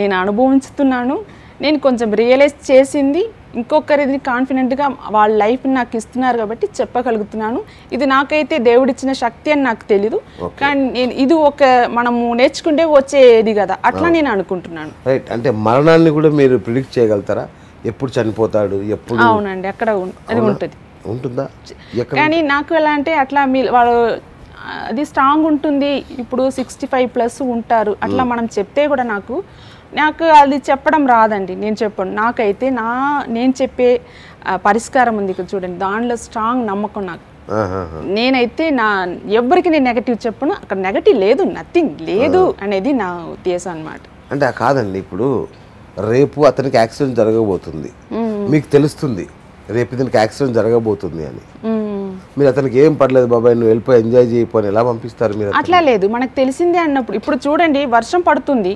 నేను అనుభవిస్తున్నాను. నేను కొంచెం రియలైజ్ చేసింది ఇంకొకరిది కాన్ఫిడెంట్గా వాళ్ళ లైఫ్ని నాకు ఇస్తున్నారు కాబట్టి చెప్పగలుగుతున్నాను. ఇది నాకైతే దేవుడిచ్చిన శక్తి అని నాకు తెలీదు, కానీ నేను ఇది మనము నేర్చుకుంటే వచ్చేది కదా, అట్లా నేను అనుకుంటున్నాను. రైట్. అంటే మరణాన్ని కూడా మీరు ప్రిడిక్ట్ చేయగలుగుతారా? ఎప్పుడు చనిపోతాడు, ఎప్పుడు? అవునండి, అక్కడ అది ఉంటుందా? కానీ నాకు ఎలా అంటే అట్లా వాళ్ళు అది స్ట్రాంగ్ ఉంటుంది, ఇప్పుడు 65+ ఉంటారు అట్లా మనం చెప్తే కూడా నాకు అది చెప్పడం రాదండి. నేను చెప్పను, నాకైతే నేను చెప్పే పరిష్కారం ఉంది చూడండి, దానిలో స్ట్రాంగ్ నమ్మకం నాకు. నేనైతే ఎవరికి నేను నెగటివ్ చెప్పను, అక్కడ నెగటివ్ లేదు, నథింగ్ లేదు అనేది నా ఉద్దేశం అనమాట. అంటే కాదండి, ఇప్పుడు రేపు అతనికి యాక్సిడెంట్ జరగబోతుంది, మీకు తెలుస్తుంది రేపు దీనికి యాక్సిడెంట్ జరగబోతుంది అని, మీరు అతనికి ఏం పర్లేదు బాబాయ్ నువ్వు వెళ్ళిపోయి ఎంజాయ్ చేయకపోయి ఎలా పంపిస్తారు మీరు? అట్లా లేదు, మనకు తెలిసిందే అన్నప్పుడు. ఇప్పుడు చూడండి, వర్షం పడుతుంది,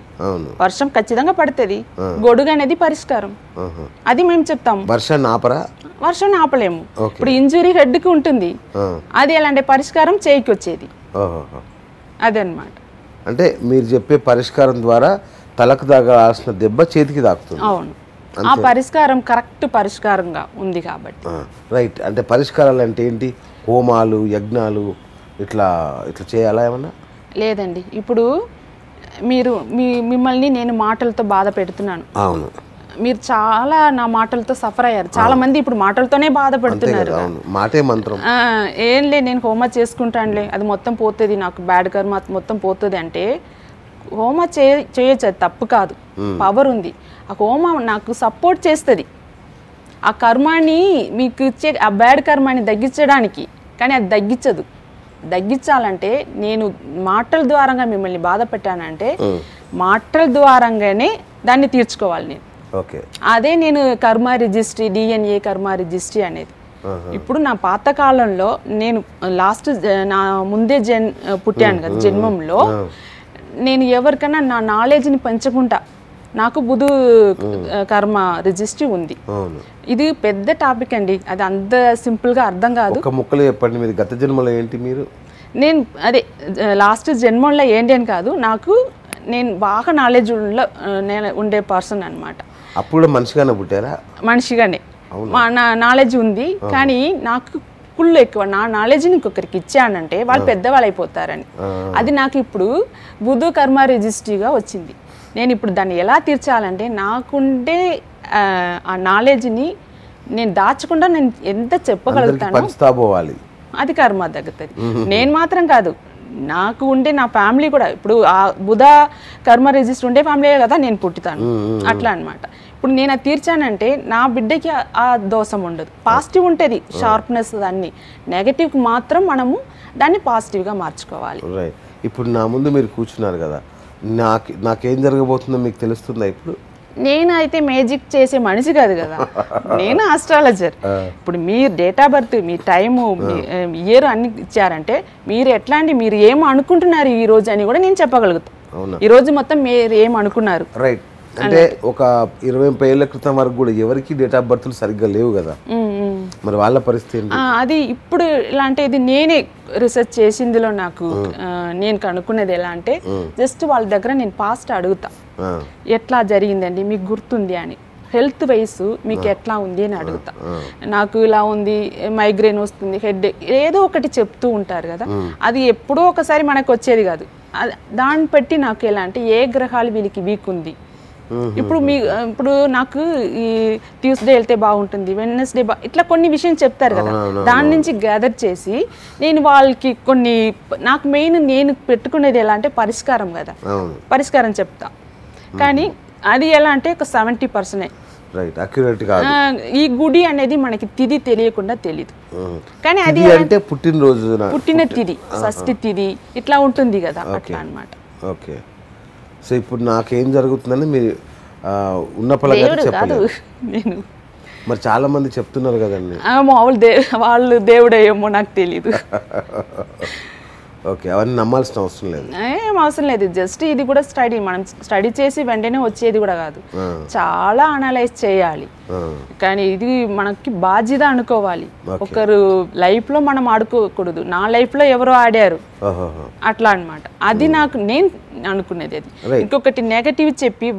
వర్షం ఖచ్చితంగా పడుతుంది, గొడుగు అనేది పరిష్కారం, అది మేము చెప్తాము. వర్షాన్ని ఆపరా? వర్షాన్ని ఆపలేము. ఇప్పుడు ఇంజురీ హెడ్కి ఉంటుంది, అది ఎలాంటి పరిష్కారం చేయికి వచ్చేది, అదనమాట. అంటే మీరు చెప్పే పరిష్కారం ద్వారా తలకు తాగాల్సిన దెబ్బ చేతికి తాకుతుంది. అవును, ఆ పరిష్కారం కరెక్ట్ పరిష్కారంగా ఉంది కాబట్టి. రైట్. అంటే పరిష్కారాలు అంటే ఏంటి? హోమాలు, యజ్ఞాలు ఇట్లా చేయాలా ఏమన్నా? లేదండి, ఇప్పుడు మిమ్మల్ని నేను మాటలతో బాధ పెడుతున్నాను. అవును, మీరు చాలా నా మాటలతో సఫర్ అయ్యారు, చాలా మంది ఇప్పుడు మాటలతోనే బాధపడుతున్నారు. మాటే మంత్రం. ఏం లే, నేను హోమా చేసుకుంటానులే, అది మొత్తం పోతుంది, నాకు బ్యాడ్ కర్మ మొత్తం పోతుంది అంటే హోమా చేయొచ్చు, అది తప్పు కాదు, పవర్ ఉంది. ఆ హోమా నాకు సపోర్ట్ చేస్తుంది ఆ కర్మాన్ని మీకు ఇచ్చే ఆ బ్యాడ్ కర్మాన్ని తగ్గించడానికి, కానీ అది తగ్గించదు. తగ్గించాలంటే నేను మాటల ద్వారంగా మిమ్మల్ని బాధ పెట్టానంటే మాటల ద్వారంగానే దాన్ని తీర్చుకోవాలి నేను. అదే నేను కర్మ రిజిస్ట్రీ, DNA కర్మ రిజిస్ట్రీ అనేది. ఇప్పుడు నా పాతకాలంలో నేను నా ముందే పుట్టాను కదా, జన్మంలో నేను ఎవరికైనా నా నాలెడ్జ్ని పంచుకుంటా, నాకు బుధు కర్మ రిజిస్ట్రీ ఉంది. ఇది పెద్ద టాపిక్ అండి, అది అంత సింపుల్గా అర్థం కాదు. ఒక ముక్కలు చెప్పండి, మీరు గత జన్మలో ఏంటి? నేను అదే లాస్ట్ జన్మలో ఏంటి అని కాదు, నేను బాగా నాలెడ్జ్ ఉండే పర్సన్ అనమాట. అప్పుడు మనిషిగానే పుట్టారా? మనిషిగానే నా నాలెడ్జ్ ఉంది, కానీ నాకు కుళ్ళు ఎక్కువ. నా నాలెడ్జ్ని ఇంకొకరికి ఇచ్చానంటే వాళ్ళు పెద్దవాళ్ళు అయిపోతారని. అది నాకు ఇప్పుడు బుధు కర్మ రిజిస్ట్రీగా వచ్చింది. నేను ఇప్పుడు దాన్ని ఎలా తీర్చాలంటే నాకుండే ఆ నాలెడ్జ్ని నేను దాచకుండా నేను ఎంత చెప్పగలుగుతాను, అది కర్మ తగ్గుతుంది. నేను మాత్రం కాదు, నాకు ఉండే నా ఫ్యామిలీ కూడా. ఇప్పుడు ఆ బుధ కర్మ రిజిస్టర్ ఉండే ఫ్యామిలీ కదా నేను పుట్టుతాను, అట్లా అనమాట. ఇప్పుడు నేను అది తీర్చానంటే నా బిడ్డకి ఆ దోషం ఉండదు, పాజిటివ్ ఉంటుంది, షార్ప్నెస్. దాన్ని నెగటివ్కి మాత్రం మనము దాన్ని పాజిటివ్గా మార్చుకోవాలి. ఇప్పుడు నా ముందు మీరు కూర్చున్నారు కదా, నాకేం జరగబోతుందో మీకు తెలుస్తుందా? ఇప్పుడు నేను అయితే మ్యాజిక్ చేసే మనిషి కాదు కదా, నేను ఆస్ట్రాలజర్. ఇప్పుడు మీరు date of birth, me time, year అన్ని ఇచ్చారంటే మీరు ఏం అనుకుంటున్నారు ఈ రోజు అని కూడా నేను చెప్పగలుగుతాను. ఈ రోజు మొత్తం మీరు ఏం అనుకున్నారు. రైట్. అంటే ఒక 20-30 ఏళ్ల క్రితం వరకు కూడా ఎవరికి డేట్ ఆఫ్ బర్త్లు సరిగ్గా లేవు కదా, మరి వాళ్ళ పరిస్థితి అది ఇప్పుడు ఇలా అంటే ఇది నేనే రీసెర్చ్ చేసిందిలో నాకు నేను కనుక్కునేది ఎలా అంటే జస్ట్ వాళ్ళ దగ్గర నేను పాస్ట్ అడుగుతా, ఎట్లా జరిగిందండి మీకు గుర్తుంది అని, హెల్త్ వైస్ మీకు ఎట్లా ఉంది అని అడుగుతా. నాకు ఇలా ఉంది, మైగ్రేన్ వస్తుంది, హెడ్ ఏదో ఒకటి చెప్తూ ఉంటారు కదా, అది ఎప్పుడో ఒకసారి మనకు వచ్చేది కాదు. దాన్ని బట్టి నాకు ఎలా అంటే ఏ గ్రహాలు వీళ్ళకి వీక్ ఉంది, ఇప్పుడు నాకు ఈ ట్యూస్డే వెళ్తే బాగుంటుంది, వెడ్నెస్డే ఇట్లా కొన్ని విషయం చెప్తారు కదా, దాని నుంచి గ్యాదర్ చేసి నేను వాళ్ళకి కొన్ని, నాకు మెయిన్ నేను పెట్టుకునేది ఎలా అంటే పరిష్కారం కదా, పరిష్కారం చెప్తా. కానీ అది ఎలా అంటే ఒక 70%. రైట్, అక్యురేట్ కాదు. ఈ గుడి అనేది మనకి తిది తెలియకుండా తెలియదు. కానీ అది అంటే పుట్టినరోజు, పుట్టిన తిది, షష్ఠి తిది ఇట్లా ఉంటుంది కదా, అట్లా అన్నమాట. ఓకే. సో ఇప్పుడు నాకేం జరుగుతుందని మీరు ఉన్న పలగా చెప్పలేదు. నేను మరి చాలా మంది చెప్తున్నారు కదండి. మామూలు వాళ్ళు దేవుడేమో నాకు తెలీదు. ఓకే, అవన్నీ నమ్మాల్సిన అవసరం లేదు. ఏం అవసరం లేదు. జస్ట్ ఇది కూడా స్టడీ, మనం స్టడీ చేసి వెంటనే వచ్చేది కూడా కాదు, చాలా అనలైజ్ చేయాలి. కానీ ఇది మనకి బాధ్యత అనుకోవాలి. ఒకరు లైఫ్ లో మనం ఆడుకోకూడదు. నా లైఫ్ లో ఎవరో ఆడారు అట్లా అన్నమాట. అది నాకు నేను అనుకునేది. అది ఇంకొకటి నెగటివ్ చెప్పి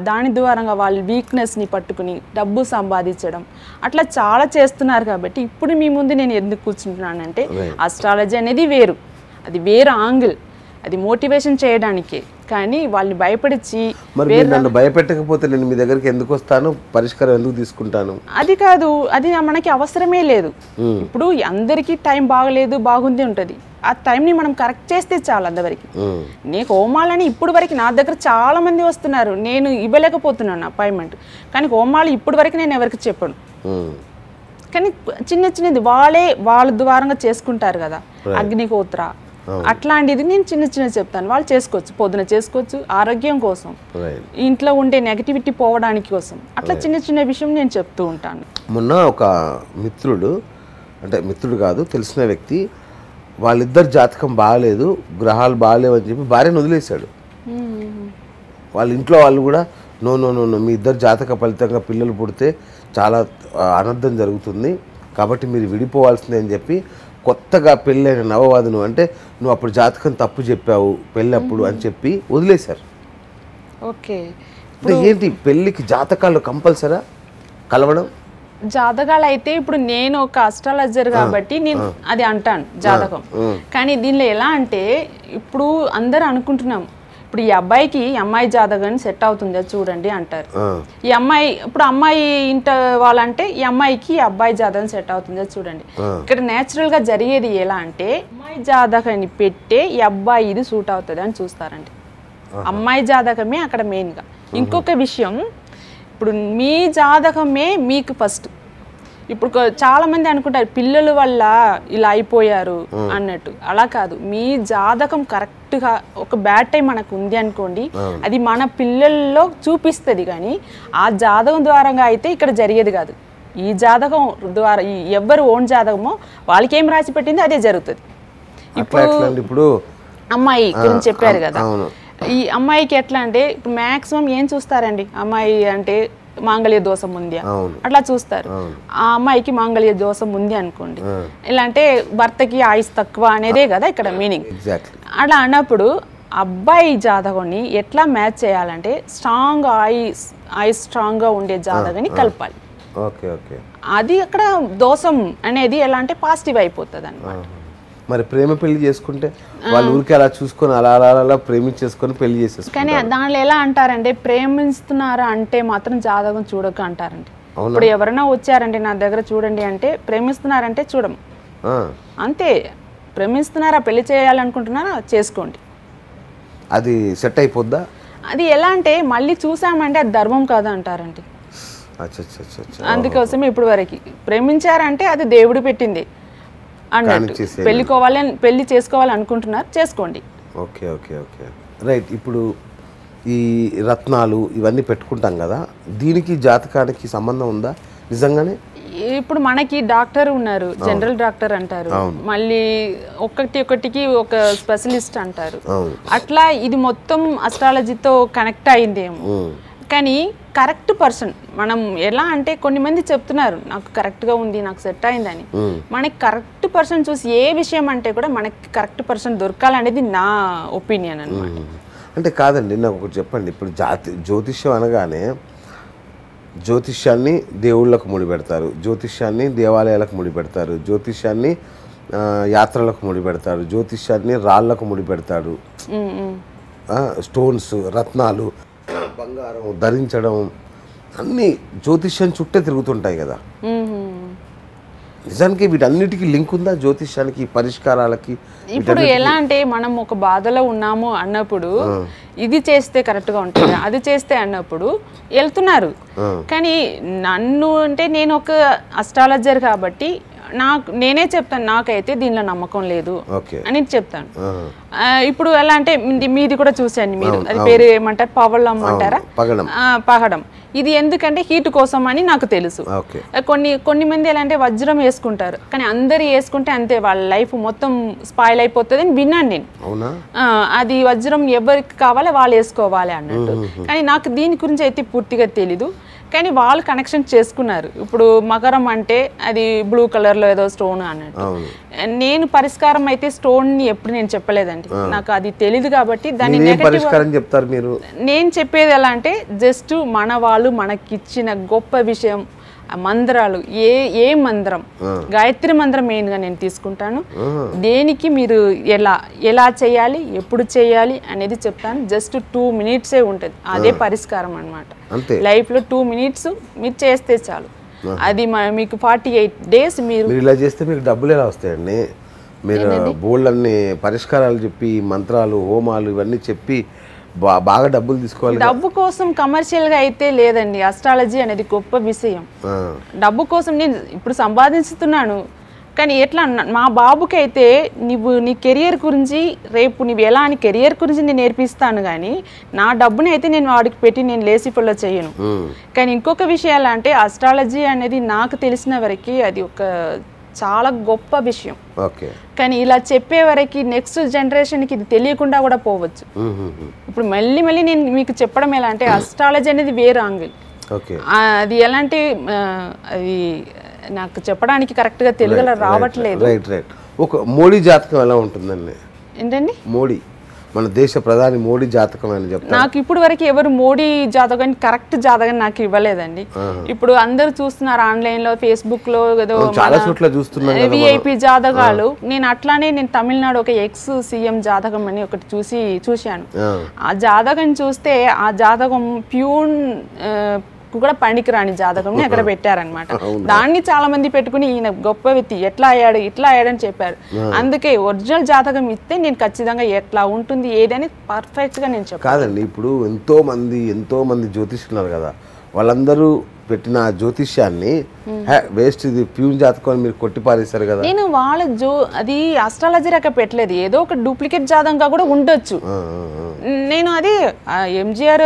దాని ద్వారంగా వాళ్ళ వీక్నెస్ ని పట్టుకుని డబ్బు సంపాదించడం అట్లా చాలా చేస్తున్నారు. కాబట్టి ఇప్పుడు మీ ముందు నేను ఎందుకు కూర్చుంటున్నానంటే అస్ట్రాలజీ అనేది వేరు, అది వేరే యాంగిల్, అది మోటివేషన్ చేయడానికే. కానీ వాళ్ళని భయపడిచి నన్ను భయపెట్టకపోతే నేను మీ దగ్గరికి ఎందుకు వస్తాను, పరిష్కారం ఎందుకు తీసుకుంటాను? అది కాదు, అది మనకి అవసరమే లేదు. ఇప్పుడు అందరికీ టైం బాగలేదు, బాగుంది ఉంటుంది. ఆ టైంని మనం కరెక్ట్ చేస్తే చాలు అందరికి. నీకు హోమాలని ఇప్పుడు వరకు నా దగ్గర చాలా మంది వస్తున్నారు, నేను ఇవ్వలేకపోతున్నాను అపాయింట్మెంట్. కానీ హోమాలు ఇప్పుడు వరకు నేను ఎవరికి చెప్పను. కానీ చిన్న చిన్నది వాళ్ళ ద్వారంగా చేసుకుంటారు కదా, అగ్నిహోత్ర అట్లాంటిది నేను చిన్న చిన్న చెప్తాను. వాళ్ళు చేసుకోవచ్చు, పొద్దున చేసుకోవచ్చు, ఆరోగ్యం కోసం, ఇంట్లో ఉండే నెగటివిటీ పోవడానికి కోసం. అట్లా చిన్న చిన్న విషయం నేను చెప్తూ ఉంటాను. మొన్న ఒక మిత్రుడు, అంటే మిత్రుడు కాదు, తెలిసిన వ్యక్తి, వాళ్ళిద్దరు జాతకం బాగాలేదు, గ్రహాలు బాగాలేవు అని చెప్పి భార్యను వదిలేశాడు. వాళ్ళ ఇంట్లో వాళ్ళు కూడా నో నో నో మీ ఇద్దరు జాతక ఫలితంగా పిల్లలు పుడితే చాలా అనర్థం జరుగుతుంది, కాబట్టి మీరు విడిపోవాల్సిందే అని చెప్పి కొత్తగా పెళ్ళైన నవవాదును, అంటే నువ్వు అప్పుడు జాతకం తప్పు చెప్పావు పెళ్ళప్పుడు అని చెప్పి వదిలేశారు. ఓకే, అంటే ఏంటి పెళ్ళికి జాతకాలు కంపల్సరా కలవడం? జాతకాలు అయితే ఇప్పుడు నేను ఒక అస్ట్రాలజర్ కాబట్టి నేను అది అంటాను జాతకం. కానీ దీనిలో ఎలా అంటే ఇప్పుడు అందరూ అనుకుంటున్నాం, ఇప్పుడు ఈ అబ్బాయికి ఈ అమ్మాయి జాతకం సెట్ అవుతుందా చూడండి అంటారు. ఈ అమ్మాయి, ఇప్పుడు అమ్మాయి ఇంట వాళ్ళంటే ఈ అమ్మాయికి ఈ అబ్బాయి జాతకం సెట్ అవుతుందా చూడండి. ఇక్కడ నేచురల్ గా జరిగేది ఎలా అంటే అమ్మాయి జాతకాన్ని పెట్టే ఈ అబ్బాయి ఇది సూట్ అవుతుంది అని చూస్తారండి. అమ్మాయి జాతకమే అక్కడ మెయిన్ గా. ఇంకొక విషయం, ఇప్పుడు మీ జాతకమే మీకు ఫస్ట్. ఇప్పుడు చాలా మంది అనుకుంటారు పిల్లల వల్ల ఇలా అయిపోయారు అన్నట్టు, అలా కాదు. మీ జాతకం కరెక్ట్ గా ఒక బ్యాడ్ టైం మనకు ఉంది అనుకోండి, అది మన పిల్లల్లో చూపిస్తుంది. కానీ ఆ జాతకం ద్వారంగా అయితే ఇక్కడ జరిగేది కాదు. ఈ జాతకం ద్వారా ఎవరు ఓన్ జాతకమో వాళ్ళకి ఏం రాసి పెట్టింది అదే జరుగుతుంది. ఇప్పుడు అమ్మాయి గురించి చెప్పారు కదా, ఈ అమ్మాయికి ఎట్లా అంటే ఇప్పుడు మాక్సిమం ఏం చూస్తారండి, అమ్మాయి అంటే మాంగళ్య దోషం ఉంది అట్లా చూస్తారు. ఆ అమ్మాయికి మాంగళ్య దోషం ఉంది అనుకోండి, ఇలా అంటే భర్తకి ఆయుష్ తక్కువ అనేదే కదా ఇక్కడ మీనింగ్. అట్లా అన్నప్పుడు అబ్బాయి జాతకాన్ని ఎట్లా మ్యాచ్ చేయాలంటే స్ట్రాంగ్ ఆయుష్ స్ట్రాంగ్ గా ఉండే జాతకాన్ని కలపాలి. అది అక్కడ దోషం అనేది ఎలా అంటే పాజిటివ్ అయిపోతుంది అన్నమాట. మరి ప్రేమ పెళ్లి చేసుకుంటే వాళ్ళు ఊరికి అలా చూసుకొని అలా అలా అలా ప్రేమించేసుకొని పెళ్లి చేసేసుకుంటారు. కానీ దానిలో ఎలా అంటారంటే ప్రేమిస్తున్నారా అంటే మాత్రం జాతకం చూడక అంటారండి. ఇప్పుడు ఎవరైనా వచ్చారంటే నా దగ్గర చూడండి అంటే ప్రేమిస్తున్నారంటే చూడము అంతే. ప్రేమిస్తున్నారా, పెళ్లి చేయాలనుకుంటున్నారా, చేసుకోండి, అది సెట్ అయిపోద్దా? అది ఎలా అంటే మళ్ళీ చూసామంటే అది ధర్మం కాదు అంటారండి. అందుకోసమే ఇప్పుడు వరకు ప్రేమించారంటే అది దేవుడు పెట్టింది అన్నట్టు. పెళ్లి చేసుకోవాలి అనుకుంటున్నారు, చేసుకోండి. Okay okay okay right. ఇప్పుడు ఈ రత్నాలు ఇవన్నీ పెట్టుకుంటాం కదా, దీనికి జాతకానికి సంబంధం ఉందా నిజంగానే? ఇప్పుడు మనకి డాక్టర్ ఉన్నారు, జనరల్ డాక్టర్ అంటారు, మళ్ళీ ఒకటికి ఒక స్పెషలిస్ట్ అంటారు. అట్లా ఇది మొత్తం అస్ట్రాలజీతో కనెక్ట్ అయిందేమో. కానీ కరెక్ట్ పర్సన్ మనం ఎలా అంటే కొన్ని మంది చెప్తున్నారు నాకు కరెక్ట్గా ఉంది, నాకు సెట్ అయిందని. మనకి కరెక్ట్ పర్సన్ చూసి ఏ విషయం అంటే కూడా మనకి కరెక్ట్ పర్సన్ దొరకాలనేది నా ఒపీనియన్ అన్నమాట. అంటే కాదండి, నాకు ఒకటి చెప్పండి. ఇప్పుడు జ్యోతిష్యం అనగానే జ్యోతిష్యాన్ని దేవుళ్ళకు ముడిపెడతారు, జ్యోతిష్యాన్ని దేవాలయాలకు ముడిపెడతారు, జ్యోతిష్యాన్ని యాత్రలకు ముడిపెడతారు, జ్యోతిష్యాన్ని రాళ్లకు ముడిపెడతారు, స్టోన్స్ రత్నాలు బంగారం ధరించడం అన్నీ జ్యోతిష్యం చుట్టే తిరుగుతుంటాయి కదా. నిజానికి వీటన్నిటికీ లింక్ ఉందా జ్యోతిష్యానికి, పరిష్కారాలకి? ఇప్పుడు ఎలా అంటే మనం ఒక బాధలో ఉన్నాము అన్నప్పుడు ఇది చేస్తే కరెక్ట్గా ఉంటుంది, అది చేస్తే అన్నప్పుడు వెళ్తున్నారు. కానీ నన్ను అంటే నేను ఒక అస్ట్రాలజర్ కాబట్టి నేనే చెప్తాను నాకైతే దీనిలో నమ్మకం లేదు అని చెప్తాను. ఇప్పుడు ఎలా అంటే మీది కూడా చూసాను మీరు, అది పేరు ఏమంటారు, పవళం అంటారా, పగడం. ఇది ఎందుకంటే హీట్ కోసం అని నాకు తెలుసు. కొన్ని మంది ఎలా అంటే వజ్రం వేసుకుంటారు, కానీ అందరు వేసుకుంటే అంతే వాళ్ళ లైఫ్ మొత్తం స్పాయిల్ అయిపోతుంది అని విన్నాను నేను. అది వజ్రం ఎవరికి కావాలో వాళ్ళు వేసుకోవాలి అన్నట్టు. కానీ నాకు దీని గురించి అయితే పూర్తిగా తెలీదు. కానీ వాళ్ళు కనెక్షన్ చేసుకున్నారు. ఇప్పుడు మకరం అంటే అది బ్లూ కలర్లో ఏదో స్టోన్ అన్నట్టు. నేను పరిష్కారం అయితే స్టోన్ని ఎప్పుడు నేను చెప్పలేదండి, నాకు అది తెలీదు కాబట్టి దాన్ని చెప్తారు మీరు. నేను చెప్పేది ఎలా అంటే జస్ట్ మన వాళ్ళు మనకిచ్చిన గొప్ప విషయం మంత్రాలు, ఏ మంత్రం, గాయత్రి మంత్రం మెయిన్గా నేను తీసుకుంటాను. దేనికి మీరు ఎలా చేయాలి, ఎప్పుడు చేయాలి అనేది చెప్తాను. జస్ట్ 2 minutes ఉంటుంది, అదే పరిష్కారం అనమాట. లైఫ్లో 2 minutes మీరు చేస్తే చాలు. అది మీకు 48 days మీరు ఇలా చేస్తే మీకు డబ్బులు ఎలా వస్తాయండి? మీరు బోల్డ్ అన్ని పరిష్కారాలు చెప్పి, మంత్రాలు, హోమాలు ఇవన్నీ చెప్పి బాగా డబ్బులు తీసుకోవాలి. డబ్బు కోసం కమర్షియల్గా అయితే లేదండి. అస్ట్రాలజీ అనేది గొప్ప విషయం. డబ్బు కోసం నేను ఇప్పుడు సంపాదిస్తున్నాను, కానీ ఎట్లా మా బాబుకి అయితే నీ కెరియర్ గురించి రేపు నువ్వు ఎలా అని కెరియర్ గురించి నేను నేర్పిస్తాను, కానీ నా డబ్బుని అయితే నేను వాడికి పెట్టి నేను లేసి ఫుల్లో చేయను. కానీ ఇంకొక విషయాలు అంటే అస్ట్రాలజీ అనేది నాకు తెలిసిన వరకు అది ఒక చాలా గొప్ప విషయం. కానీ ఇలా చెప్పే వరకు నెక్స్ట్ జనరేషన్కి ఇది తెలియకుండా కూడా పోవచ్చు. ఇప్పుడు మళ్ళీ నేను మీకు చెప్పడం ఎలా అంటే అస్ట్రాలజీ అనేది వేరే యాంగిల్. అది ఎలా అంటే అది నాకు చెప్పడానికి కరెక్ట్గా తెలుగులో రావట్లేదు. ఒక మోడీ జాతకం ఎలా ఉంటుందండి? ఏంటండి మోడీ, మన దేశ ప్రధాని మోడీ జాతకం అని చెప్తారు. నాకు ఇప్పుడు వరకు ఎవరు మోడీ జాతకం కరెక్ట్ జాతకం నాకు ఇవ్వలేదండి. ఇప్పుడు అందరు చూస్తున్నారు ఆన్లైన్ లో, ఫేస్బుక్ లో ఏదో విఐపి జాతకాలు. నేను అట్లానే నేను తమిళనాడు ఒక ఎక్స్ సీఎం జాతకం అని ఒకటి చూశాను. ఆ జాతకం చూస్తే ఆ జాతకం ప్యూన్ కూడా పనికిరాని జాతకం అక్కడ పెట్టారనమాట. దాన్ని చాలా మంది పెట్టుకుని ఈయన గొప్ప వ్యక్తి, ఎట్లా అయ్యాడు ఇట్లా అయ్యాడని చెప్పారు. అందుకే ఒరిజినల్ జాతకం ఇస్తే నేను ఖచ్చితంగా ఎట్లా ఉంటుంది ఏదని పర్ఫెక్ట్ గా నేను చెప్పాను. కాదండి, ఇప్పుడు ఎంతో మంది జ్యోతిష్యులు ఉన్నారు కదా, వాళ్ళందరూ పెట్టిన జ్యోతిష్యాన్ని వేస్ట్, ఇది ప్యూన్ జాతకం మీరు కొట్టిపారేశారు కదా. నేను వాళ్ళ అది అస్ట్రాలజీ అక్కడ పెట్టలేదు, ఏదో ఒక డూప్లికేట్ జాతకంగా కూడా ఉండొచ్చు. నేను అది ఎంజిఆర్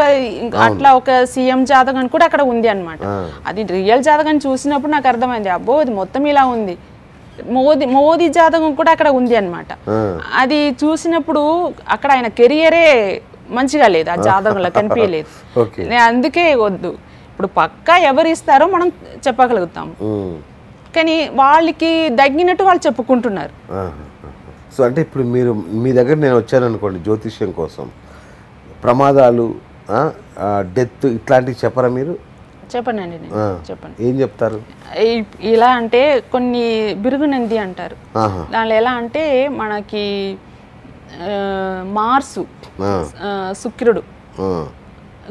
అట్లా ఒక సీఎం జాతకం కూడా అక్కడ ఉంది అనమాట. అది రియల్ జాతకం చూసినప్పుడు నాకు అర్థమైంది, అబ్బో అది మొత్తం ఇలా ఉంది. మోదీ జాతకం కూడా అక్కడ ఉంది అనమాట. అది చూసినప్పుడు అక్కడ ఆయన కెరియరే మంచిగా లేదు, ఆ జాతకంలో కనిపించలేదు. అందుకే వద్దు. ఇప్పుడు పక్కా ఎవరు ఇస్తారో మనం చెప్పగలుగుతాం, కానీ వాళ్ళకి తగ్గినట్టు వాళ్ళు చెప్పుకుంటున్నారు. సో అంటే ఇప్పుడు మీ దగ్గర నేను వచ్చాను అనుకోండి జ్యోతిష్యం కోసం, ప్రమాదాలు, డెత్ ఇట్లాంటివి చెప్పరా మీరు? చెప్పనండి నేను. చెప్పండి. ఏం చెప్తారు? ఇలా అంటే కొన్ని బిరుగునంది అంటారు. దానిలో ఎలా అంటే మనకి మార్సు, శుక్రుడు,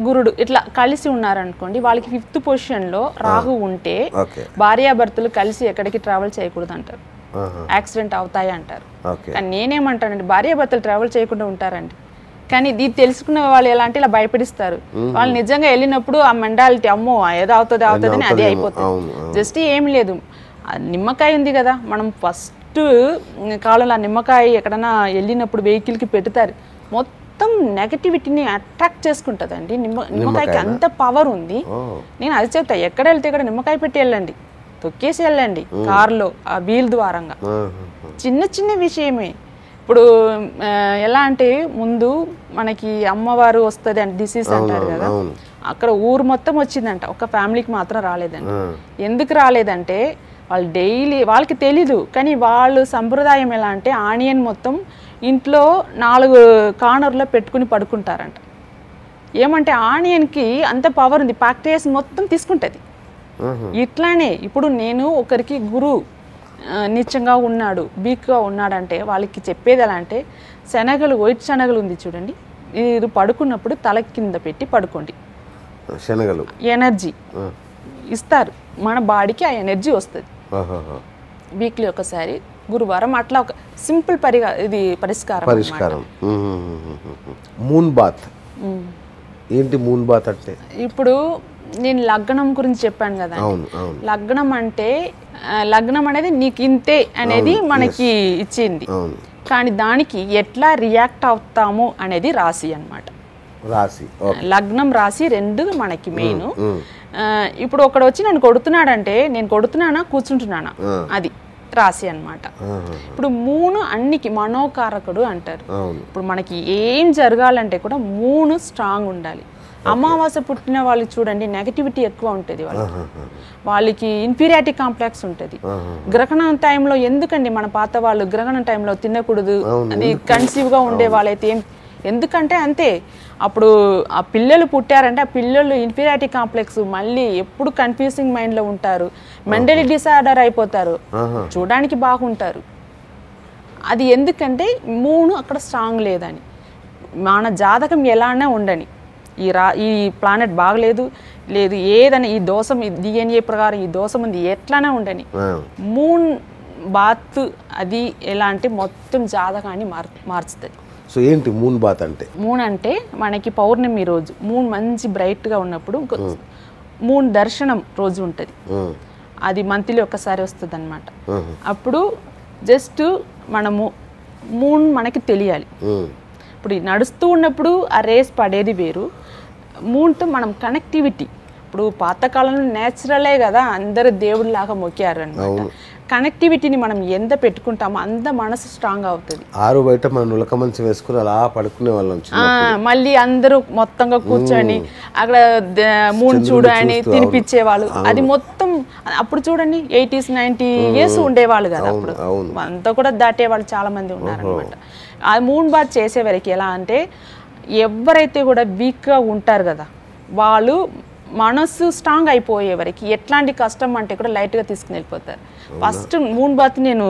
గురుడు ఇట్లా కలిసి ఉన్నారనుకోండి, వాళ్ళకి 5th పొజిషన్లో రాహు ఉంటే భార్యాభర్తలు కలిసి ఎక్కడికి ట్రావెల్ చేయకూడదు అంటారు, యాక్సిడెంట్ అవుతాయి అంటారు. కానీ నేనేమంటానండి, భార్యాభర్తలు ట్రావెల్ చేయకుండా ఉంటారండి. కానీ ఇది తెలుసుకున్న వాళ్ళు ఎలా అంటే ఇలా భయపడిస్తారు. వాళ్ళు నిజంగా వెళ్ళినప్పుడు ఆ మెంటాలిటీ, అమ్మో ఏదో అవుతుంది అని అదే అయిపోతుంది. జస్ట్ ఏం లేదు, నిమ్మకాయ ఉంది కదా, మనం ఫస్ట్ కాలంలో ఆ నిమ్మకాయ ఎక్కడన్నా వెళ్ళినప్పుడు వెహికల్కి పెడతారు, మొత్తం నెగటివిటీని అట్రాక్ట్ చేసుకుంటుందండి. నిమ్మకాయకి అంత పవర్ ఉంది. నేను అది చెప్తా, ఎక్కడ వెళ్తే ఇక్కడ నిమ్మకాయ పెట్టి వెళ్ళండి, తొక్కేసి వెళ్ళండి కారులో ఆ వీల్ ద్వారంగా. చిన్న విషయమే. ఇప్పుడు ఎలా అంటే ముందు మనకి అమ్మవారు వస్తుంది అంటే డిసీజ్ అంటారు కదా, అక్కడ ఊరు మొత్తం వచ్చిందంట, ఒక ఫ్యామిలీకి మాత్రం రాలేదండి. ఎందుకు రాలేదంటే వాళ్ళు డైలీ, వాళ్ళకి తెలీదు కానీ వాళ్ళు సంప్రదాయం ఎలా అంటే ఆనియన్ మొత్తం ఇంట్లో 4 కార్నర్లో పెట్టుకుని పడుకుంటారంట. ఏమంటే ఆనియన్కి అంత పవర్ ఉంది, బ్యాక్టీరియాస్ మొత్తం తీసుకుంటుంది. ఇట్లానే ఇప్పుడు నేను ఒకరికి గురువు నీచంగా ఉన్నాడు, వీక్గా ఉన్నాడంటే వాళ్ళకి చెప్పేది ఎలా అంటే శనగలు, వైట్ శనగలు ఉంది చూడండి, మీరు పడుకున్నప్పుడు తల కింద పెట్టి పడుకోండి. శనగలు ఎనర్జీ ఇస్తారు మన బాడీకి, ఆ ఎనర్జీ వస్తుంది. వీక్లీ ఒకసారి గురువారం అట్లా ఒక సింపుల్ ఇది పరిష్కారం. మూన్ బాత్ ఏంటి? మూన్ బాత్ అంటే ఇప్పుడు నేను లగ్నం గురించి చెప్పాను కదా. లగ్నం అంటే లగ్నం అనేది నీకు ఇంతే అనేది మనకి ఇచ్చింది, కానీ దానికి ఎట్లా రియాక్ట్ అవుతాము అనేది రాశి అన్నమాట. లగ్నం రాశి రెండు మనకి మెయిన్. ఇప్పుడు ఒకడు వచ్చి నన్ను కొడుతున్నాడంటే నేను కొడుతున్నానా కూర్చుంటున్నానా అది రాశి అన్నమాట. ఇప్పుడు మూను అన్నికి మనోకారకుడు అంటారు. ఇప్పుడు మనకి ఏం జరగాలంటే కూడా మూను స్ట్రాంగ్ ఉండాలి. అమావాస్య పుట్టిన వాళ్ళకి చూడండి నెగటివిటీ ఎక్కువ ఉంటుంది, వాళ్ళకి ఇన్ఫీరియారిటీ కాంప్లెక్స్ ఉంటుంది. గ్రహణం టైంలో ఎందుకండి మన పాత వాళ్ళు గ్రహణం టైంలో తినకూడదు, అది కన్సీవ్గా ఉండే వాళ్ళైతే ఎందుకంటే అంతే. అప్పుడు ఆ పిల్లలు పుట్టారంటే ఆ పిల్లలు ఇన్ఫీరియారిటీ కాంప్లెక్స్, మళ్ళీ ఎప్పుడు కన్ఫ్యూజింగ్ మైండ్లో ఉంటారు, మెంటలీ డిసార్డర్ అయిపోతారు, చూడడానికి బాగుంటారు. అది ఎందుకంటే మూడు అక్కడ స్ట్రాంగ్ లేదని. మన జాతకం ఎలానే ఉండని, ఈ ప్లానెట్ బాగలేదు లేదు ఏదని, ఈ దోషం DNA ప్రకారం ఈ దోషం ఉంది ఎట్లానే ఉండని, మూన్ బాత్ అది ఎలా అంటే మొత్తం జాతకాన్ని మార్చుతుంది. సో ఏంటి మూన్ బాత్ అంటే? మూన్ అంటే మనకి పౌర్ణమి రోజు మూన్ మంచి బ్రైట్గా ఉన్నప్పుడు మూన్ దర్శనం రోజు ఉంటుంది, అది మంత్లీ ఒకసారి వస్తుంది అన్నమాట. అప్పుడు జస్ట్ మనము మూన్ మనకి తెలియాలి. ఇప్పుడు నడుస్తూ ఉన్నప్పుడు ఆ రేస్ పడేది వేరు, మూన్తో మనం కనెక్టివిటీ. ఇప్పుడు పాతకాలంలో నేచురలే కదా, అందరు దేవుడిలాగా మొక్కారు అన్నమాట. కనెక్టివిటీని మనం ఎంత పెట్టుకుంటామో అంత మనసు స్ట్రాంగ్ అవుతుంది. ఆరు బయట మనం నులక మంచం వేసుకుని అలా పడుకునే వాళ్ళం. మళ్ళీ అందరూ మొత్తంగా కూర్చొని అక్కడ మూన్ చూడు అని తినిపించేవాళ్ళు. అది మొత్తం అప్పుడు చూడండి 80s 90 years ఉండేవాళ్ళు కదా, అప్పుడు అంతా కూడా దాటేవాళ్ళు చాలా మంది ఉన్నారనమాట. ఆ మూన్ బాత్ చేసే వరకు ఎలా అంటే ఎవరైతే కూడా వీక్గా ఉంటారు కదా వాళ్ళు మనసు స్ట్రాంగ్ అయిపోయే వరకు ఎట్లాంటి కష్టం అంటే కూడా లైట్గా తీసుకుని వెళ్ళిపోతారు. ఫస్ట్ మూన్ బాత్ నేను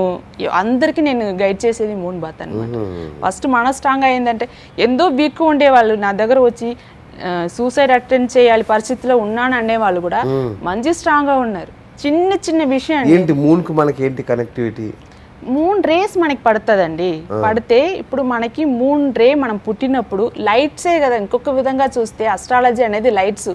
అందరికీ గైడ్ చేసేది మూన్ బాత్ అనమాట. ఫస్ట్ మనసు స్ట్రాంగ్ అయిందంటే ఎంతో వీక్గా ఉండేవాళ్ళు నా దగ్గర వచ్చి సూసైడ్ అటెంప్ట్ చేయాలి పరిస్థితిలో ఉన్నాను అనేవాళ్ళు కూడా మంచి స్ట్రాంగ్గా ఉన్నారు. చిన్న చిన్న విషయం. మూన్కి మనకి ఏంటి కనెక్టివిటీ? మూన్ రేస్ మనకి పడుతుందండి. పడితే ఇప్పుడు మనకి మూన్ రే మనం పుట్టినప్పుడు లైట్సే కదా. ఇంకొక విధంగా చూస్తే అస్ట్రాలజీ అనేది లైట్స్.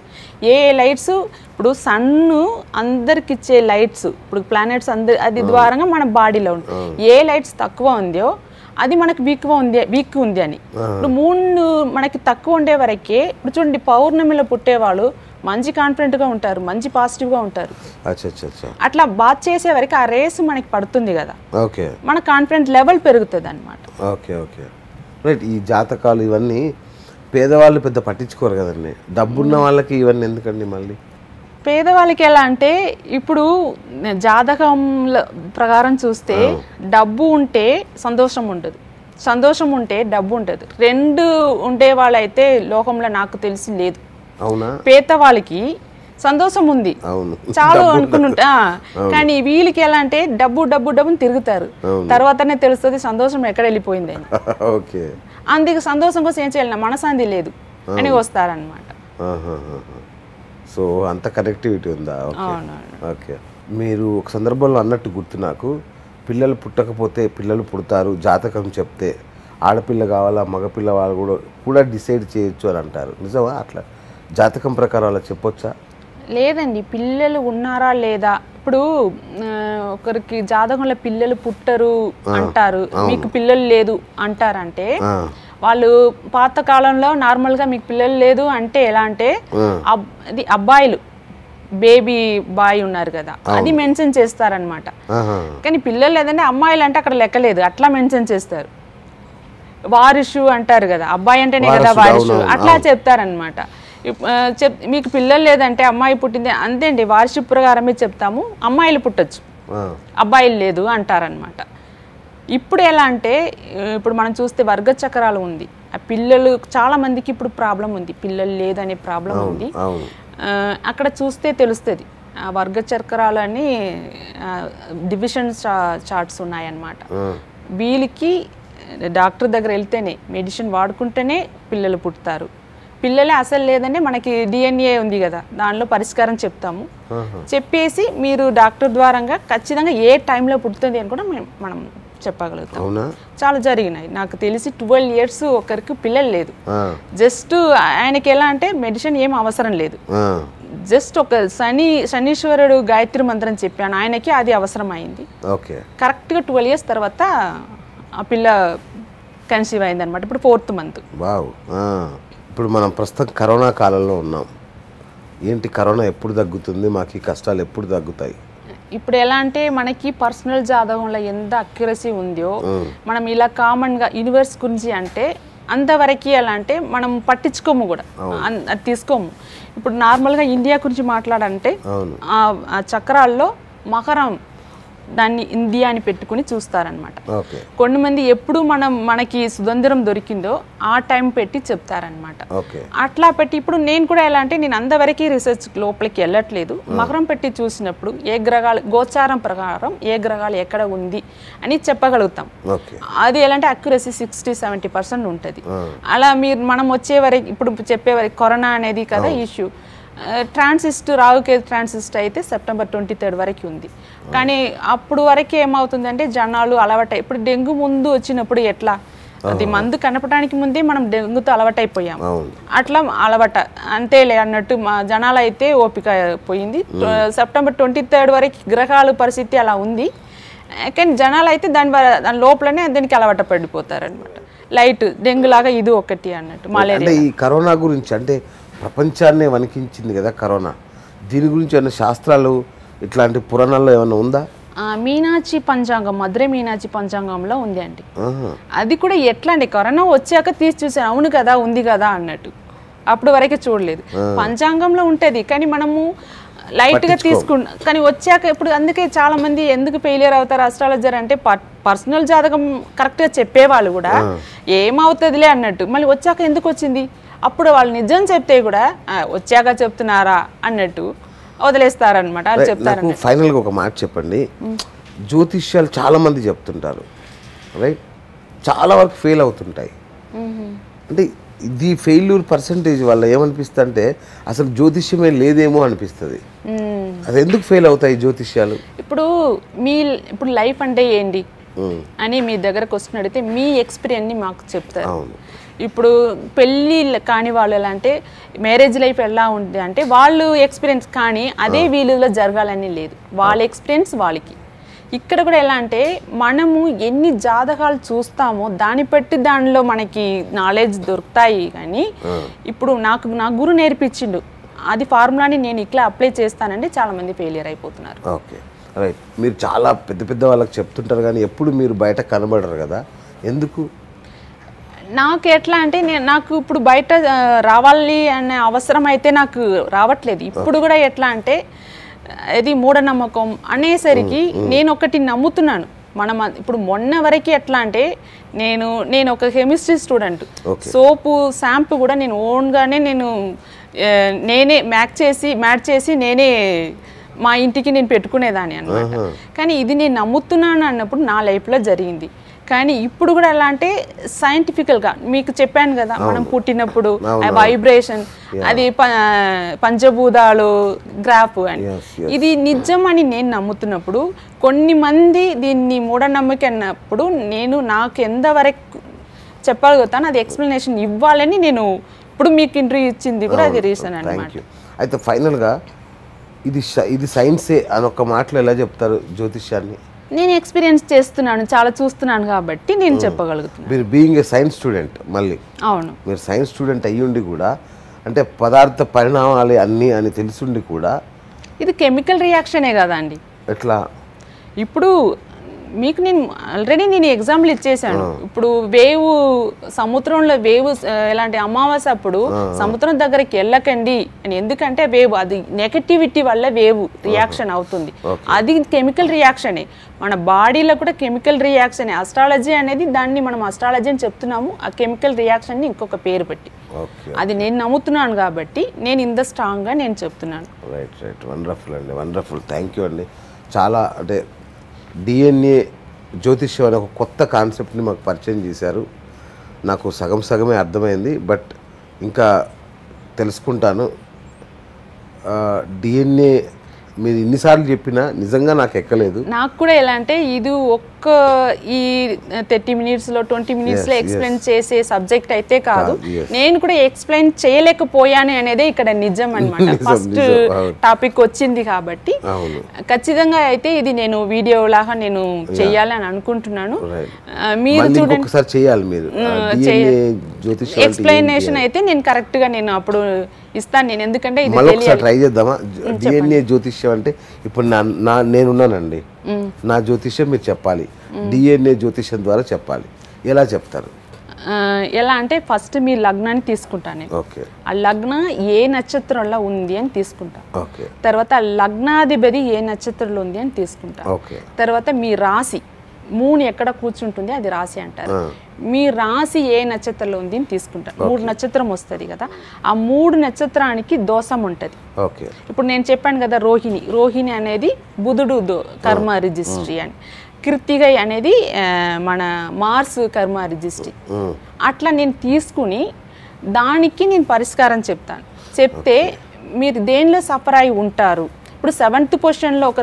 ఏ లైట్స్ ఇప్పుడు సన్ను అందరికి ఇచ్చే లైట్స్, ఇప్పుడు ప్లానెట్స్ అది ద్వారంగా మన బాడీలో ఉంటుంది. ఏ లైట్స్ తక్కువ ఉందో అది మనకి వీక్ ఉంది అని. ఇప్పుడు మూన్ మనకి తక్కువ ఉండే వరకే ఇప్పుడు చూడండి పౌర్ణమిలో పుట్టేవాళ్ళు మంచి కాన్ఫిడెంట్గా ఉంటారు, మంచి పాజిటివ్గా ఉంటారు. అట్లా బాత్ చేసే వరకు ఆ రేస్ మనకి పడుతుంది కదా, మన కాన్ఫిడెంట్ లెవెల్ పెరుగుతుంది అనమాట. రైట్. ఈ జాతకాలు ఇవన్నీ పేదవాళ్ళు పెద్ద పట్టించుకోరు కదండి, డబ్బున్న వాళ్ళకి ఇవన్నీ ఎందుకండి? మళ్ళీ పేదవాళ్ళకి ఎలా అంటే ఇప్పుడు జాతకం ప్రకారం చూస్తే డబ్బు ఉంటే సంతోషం ఉండదు, సంతోషం ఉంటే డబ్బు ఉంటుంది. రెండు ఉండే వాళ్ళైతే లోకంలో నాకు తెలిసి లేదు. పేదవాళ్ళకి సంతోషం ఉంది చాలు అనుకుంటా, కానీ వీళ్ళకి ఎలా అంటే డబ్బు డబ్బు డబ్బుని తిరుగుతారు, తర్వాతనే తెలుస్తుంది సంతోషం ఎక్కడ వెళ్ళిపోయింది అని. అందుకే సంతోషం కోసం ఏం చేయాలి, మనశాంతి లేదు అని వస్తారనమాట. సో అంత కనెక్టివిటీ ఉందా? ఓకే. మీరు ఒక సందర్భంలో అన్నట్టు గుర్తు నాకు, పిల్లలు పుట్టకపోతే పిల్లలు పుడతారు జాతకం చెప్తే, ఆడపిల్ల కావాలా మగపిల్ల వాళ్ళు కూడా డిసైడ్ చేయొచ్చు అని అంటారు. నిజమా? అట్లా జాతకం ప్రకారం అలా చెప్పొచ్చా? లేదండి, పిల్లలు ఉన్నారా లేదా, ఇప్పుడు ఒకరికి జాతకంలో పిల్లలు పుట్టరు అంటారు, మీకు పిల్లలు లేదు అంటారంటే వాళ్ళు పాత కాలంలో నార్మల్గా మీకు పిల్లలు లేదు అంటే ఎలా అంటే అది అబ్బాయిలు బేబీ బాయ్ ఉన్నారు కదా అది మెన్షన్ చేస్తారనమాట. కానీ పిల్లలు లేదంటే అమ్మాయిలు అంటే అక్కడ లెక్కలేదు, అట్లా మెన్షన్ చేస్తారు. వారిషు అంటారు కదా, అబ్బాయి అంటేనే కదా వారిషు, అట్లా చెప్తారనమాట. మీకు పిల్లలు లేదంటే అమ్మాయి పుట్టింది అంతే అండి, వారిషు ప్రకారమే చెప్తాము, అమ్మాయిలు పుట్టచ్చు అబ్బాయిలు లేదు అంటారనమాట. ఇప్పుడు ఎలా అంటే ఇప్పుడు మనం చూస్తే వర్గ చక్రాలు ఉంది, ఆ పిల్లలు చాలా మందికి ఇప్పుడు ప్రాబ్లం ఉంది, పిల్లలు లేదనే ప్రాబ్లం ఉంది. అక్కడ చూస్తే తెలుస్తుంది ఆ వర్గ చక్రాలు అని డివిజన్ చార్ట్స్ ఉన్నాయన్నమాట. వీళ్ళకి డాక్టర్ దగ్గర వెళ్తేనే మెడిసిన్ వాడుకుంటేనే పిల్లలు పుడతారు. పిల్లలే అసలు లేదంటే మనకి డిఎన్ఏ ఉంది కదా, దానిలో పరిష్కారం చెప్తాము. చెప్పేసి మీరు డాక్టర్ ద్వారంగా ఖచ్చితంగా ఏ టైంలో పుడుతుంది అని కూడా మనం చెప్పగలుగుతాం. చాలా జరిగినాయి నాకు తెలిసి. 12 years ఒకరికి పిల్లలు లేదు. జస్ట్ ఆయనకి ఎలా అంటే మెడిసిన్ ఏం అవసరం లేదు, జస్ట్ ఒక శనీశ్వరుడు గాయత్రి మంత్రం చెప్పాను ఆయనకి, అది అవసరం అయింది. కరెక్ట్గా 12 years తర్వాత ఆ పిల్ల కన్సీవ్ అయింది అనమాట. ఇప్పుడు 4th month. ఇప్పుడు మనం ప్రస్తుతం కరోనా కాలంలో ఉన్నాం. ఏంటి కరోనా ఎప్పుడు తగ్గుతుంది, మాకు ఈ కష్టాలు ఎప్పుడు తగ్గుతాయి? ఇప్పుడు ఎలా అంటే మనకి పర్సనల్ జాతకంలో ఎంత అక్యురసీ ఉందో మనం ఇలా కామన్గా యూనివర్స్ గురించి అంటే అంతవరకు ఎలా అంటే మనం పట్టించుకోము కూడా, అది తీసుకోము. ఇప్పుడు నార్మల్గా ఇండియా గురించి మాట్లాడంటే ఆ చక్రాల్లో మకరం దాన్ని ఇండియా అని పెట్టుకుని చూస్తారనమాట. కొంతమంది ఎప్పుడు మనకి స్వతంత్రం దొరికిందో ఆ టైం పెట్టి చెప్తారనమాట. అట్లా పెట్టి ఇప్పుడు నేను కూడా ఎలా అంటే నేను అంతవరకు రీసెర్చ్ లోపలికి వెళ్ళట్లేదు. మకరం పెట్టి చూసినప్పుడు ఏ గ్రహాలు గోచారం ప్రకారం ఏ గ్రహాలు ఎక్కడ ఉంది అని చెప్పగలుగుతాం. అది ఎలా అంటే అక్యురసీ 60-70% ఉంటుంది. అలా మనం వచ్చే వరకు ఇప్పుడు చెప్పే వరకు కరోనా అనేది కదా ఇష్యూ. ట్రాన్సిస్ట్ రావుకేతు ట్రాన్సిస్ట్ అయితే September 23rd వరకు ఉంది. కానీ అప్పుడు వరకు ఏమవుతుందంటే జనాలు అలవాటు. ఇప్పుడు డెంగ్యూ ముందు వచ్చినప్పుడు ఎట్లా అది మందు కనపడానికి ముందే మనం డెంగ్యూతో అలవాటైపోయాం. అట్లా అలవాట అంతేలే అన్నట్టు మా జనాలు అయితే ఓపిక పోయింది. September 23rd వరకు గ్రహాల పరిస్థితి అలా ఉంది. కానీ జనాలు అయితే దాని లోపలనే దీనికి అలవాటు పడిపోతారు అనమాట. లైట్ డెంగ్యూ లాగా ఇది ఒకటి అన్నట్టు. మలేరియా ఈ కరోనా గురించి అంటే ప్రపంచాన్నే వణికించింది కదా కరోనా. దీని గురించి ఏమైనా శాస్త్రాలు ఇట్లాంటి పురాణాల్లో ఏమైనా ఉందా? మీనాచి పంచాంగం, మధురై మీనాచి పంచాంగంలో ఉంది అండి. అది కూడా ఎట్లా అండి, కరోనా వచ్చాక తీసి చూసాను, అవును కదా ఉంది కదా అన్నట్టు. అప్పుడు వరకే చూడలేదు. పంచాంగంలో ఉంటుంది కానీ మనము లైట్గా తీసుకుంటాం. కానీ వచ్చాక ఇప్పుడు అందుకే చాలా మంది ఎందుకు ఫెయిలియర్ అవుతారు అస్ట్రాలజర్ అంటే పర్సనల్ జాతకం కరెక్ట్గా చెప్పేవాళ్ళు కూడా ఏమవుతుందిలే అన్నట్టు, మళ్ళీ వచ్చాక ఎందుకు వచ్చింది, అప్పుడు వాళ్ళు నిజం చెప్తే కూడా వచ్చాక చెప్తున్నారా అన్నట్టు వదిలేస్తారనమాట. వాళ్ళు చెప్తారు. ఫైనల్గా ఒక మాట చెప్పండి. జ్యోతిష్యాలు చాలా మంది చెప్తుంటారు, రైట్, చాలా వరకు ఫెయిల్ అవుతుంటాయి. అంటే ఇది ఫెయిల్యూర్ పర్సంటేజ్ వల్ల ఏమనిపిస్తుంది అంటే అసలు జ్యోతిష్యమే లేదేమో అనిపిస్తుంది. అది ఎందుకు ఫెయిల్ అవుతాయి జ్యోతిష్యాలు? ఇప్పుడు లైఫ్ అంటే ఏంటి అని మీ దగ్గర క్వశ్చన్ అడిగితే మీ ఎక్స్పీరియన్స్ మాకు చెప్తారు. ఇప్పుడు పెళ్ళి కాని వాళ్ళు ఎలా అంటే మ్యారేజ్ లైఫ్ ఎలా ఉంది అంటే వాళ్ళు ఎక్స్పీరియన్స్, కానీ అదే వీళ్ళలో జరగాలని లేదు, వాళ్ళ ఎక్స్పీరియన్స్ వాళ్ళకి. ఇక్కడ కూడా ఎలా అంటే మనము ఎన్ని జాతకాలు చూస్తామో దాన్ని బట్టి దానిలో మనకి నాలెడ్జ్ దొరుకుతాయి. కానీ ఇప్పుడు నా గురు నేర్పించిండు అది ఫార్ములాని నేను ఇట్లా అప్లై చేస్తానంటే చాలా మంది ఫెయిలియర్ అయిపోతున్నారు. Okay, right. మీరు చాలా పెద్ద పెద్ద వాళ్ళకి చెప్తుంటారు కానీ ఎప్పుడు మీరు బయట కనబడరు కదా, ఎందుకు? నాకు ఎట్లా అంటే నాకు ఇప్పుడు బయట రావాలి అనే అవసరం అయితే నాకు రావట్లేదు. ఇప్పుడు కూడా ఎట్లా అంటే ఇది మూఢనమ్మకం అనేసరికి నేను ఒకటి నమ్ముతున్నాను. ఇప్పుడు మొన్న వరకు ఎట్లా అంటే నేను ఒక కెమిస్ట్రీ స్టూడెంట్, సోపు షాంపూ కూడా నేను ఓన్గానే నేనే మ్యాచ్ చేసి నేనే మా ఇంటికి నేను పెట్టుకునేదాన్ని అన్నమాట. కానీ ఇది నేను నమ్ముతున్నాను అన్నప్పుడు నా లైఫ్లో జరిగింది. కానీ ఇప్పుడు కూడా ఎలా అంటే సైంటిఫికల్గా మీకు చెప్పాను కదా, మనం పుట్టినప్పుడు వైబ్రేషన్ అది పంచభూతాలు గ్రాఫ్ అని ఇది నిజం అని నేను నమ్ముతున్నప్పుడు కొన్ని మంది దీన్ని మూఢనమ్మకం అన్నప్పుడు నాకు ఎంతవరకు చెప్పగలుగుతాను అది ఎక్స్ప్లెనేషన్ ఇవ్వాలని నేను ఇప్పుడు మీకు ఇంటర్వ్యూ ఇచ్చింది కూడా అది రీజన్ అన్నమాట. అయితే ఫైనల్గా ఇది సైన్సే అని ఒక మాటలో ఎలా చెప్తారు జ్యోతిష్యాన్ని? నేను ఎక్స్పీరియన్స్ చేస్తున్నాను, చాలా చూస్తున్నాను కాబట్టి నేను చెప్పగలుగుతున్నాను. మీరు బీయింగ్ ఏ సైన్స్ స్టూడెంట్, మళ్ళీ అవును మీరు సైన్స్ స్టూడెంట్ అయ్యుండి కూడా అంటే పదార్థ పరిణామాలు అన్నీ అని తెలుసుండి కూడా ఇది కెమికల్ రియాక్షనే కదా అండి. ఎట్లా? ఇప్పుడు మీకు నేను ఆల్రెడీ ఎగ్జాంపుల్ ఇచ్చేసాను. ఇప్పుడు వేవు సముద్రంలో వేవు ఎలాంటి అమావాస్య అప్పుడు సముద్రం దగ్గరికి వెళ్ళకండి అని, ఎందుకంటే వేవు అది నెగటివిటీ వల్ల వేవు రియాక్షన్ అవుతుంది. అది కెమికల్ రియాక్షనే, మన బాడీలో కూడా కెమికల్ రియాక్షనే. అస్ట్రాలజీ అనేది దాన్ని మనం అస్ట్రాలజీ అని చెప్తున్నాము, ఆ కెమికల్ రియాక్షన్ని ఇంకొక పేరు పెట్టి. అది నేను నమ్ముతున్నాను కాబట్టి నేను ఇంత స్ట్రాంగ్గా నేను చెప్తున్నాను. రైట్ రైట్, వండర్ఫుల్ అండి, వండర్ఫుల్. థ్యాంక్ యూ అండి. చాలా అంటే డిఎన్ఏ జ్యోతిష్యం అనే ఒక కొత్త కాన్సెప్ట్ని మాకు పరిచయం చేశారు. నాకు సగం సగమే అర్థమైంది, బట్ ఇంకా తెలుసుకుంటాను. డిఎన్ఏ మీరు ఇన్నిసార్లు చెప్పినా నిజంగా నాకు ఎక్కలేదు. నాకు కూడా ఎలా అంటే ఇది ఈ 30 minutesలో 20 minutesలో ఎక్స్ప్లెయిన్ చేసే సబ్జెక్ట్ అయితే కాదు. నేను కూడా ఎక్స్ప్లెయిన్ చేయలేకపోయాను అనేది ఇక్కడ నిజం అనమాట. ఫస్ట్ టాపిక్ వచ్చింది కాబట్టి ఖచ్చితంగా అయితే ఇది నేను వీడియో లాగా నేను చెయ్యాలని అనుకుంటున్నాను. మీరు చూడండి, ఎక్స్ప్లెనేషన్ అయితే నేను కరెక్ట్ గా నేను అప్పుడు ఇస్తాను నేను, ఎందుకంటే ఇది ట్రై చేద్దామా? డిఎన్ఏ జ్యోతిష్యం అంటే ఇప్పుడు నేనున్నానండి, నా జ్యోతిష్యం మీరు చెప్పాలి, డిఎన్ఏ జ్యోతిష్యం ద్వారా చెప్పాలి. ఎలా చెప్తారు? ఎలా అంటే ఫస్ట్ మీ లగ్నాన్ని తీసుకుంటాను. ఆ లగ్నం ఏ నక్షత్రంలో ఉంది అని తీసుకుంటా. తర్వాత లగ్నాధిపతి ఏ నక్షత్రంలో ఉంది అని తీసుకుంటా. తర్వాత మీ రాశి మూన్ ఎక్కడ కూర్చుంటుంది అది రాశి అంటారు. మీ రాశి ఏ నక్షత్రంలో ఉంది అని తీసుకుంటారు. 3 నక్షత్రం వస్తుంది కదా, ఆ 3 నక్షత్రానికి దోషం ఉంటుంది. ఇప్పుడు నేను చెప్పాను కదా, రోహిణి అనేది బుధుడు కర్మ రిజిస్ట్రీ అని, కృత్తిక అనేది మన మార్స్ కర్మ రిజిస్ట్రీ. అట్లా నేను తీసుకుని దానికి నేను పరిష్కారం చెప్తే మీరు దేనిలో సఫర్ అయి ఉంటారు. ఇప్పుడు 7th పొజిషన్లో ఒక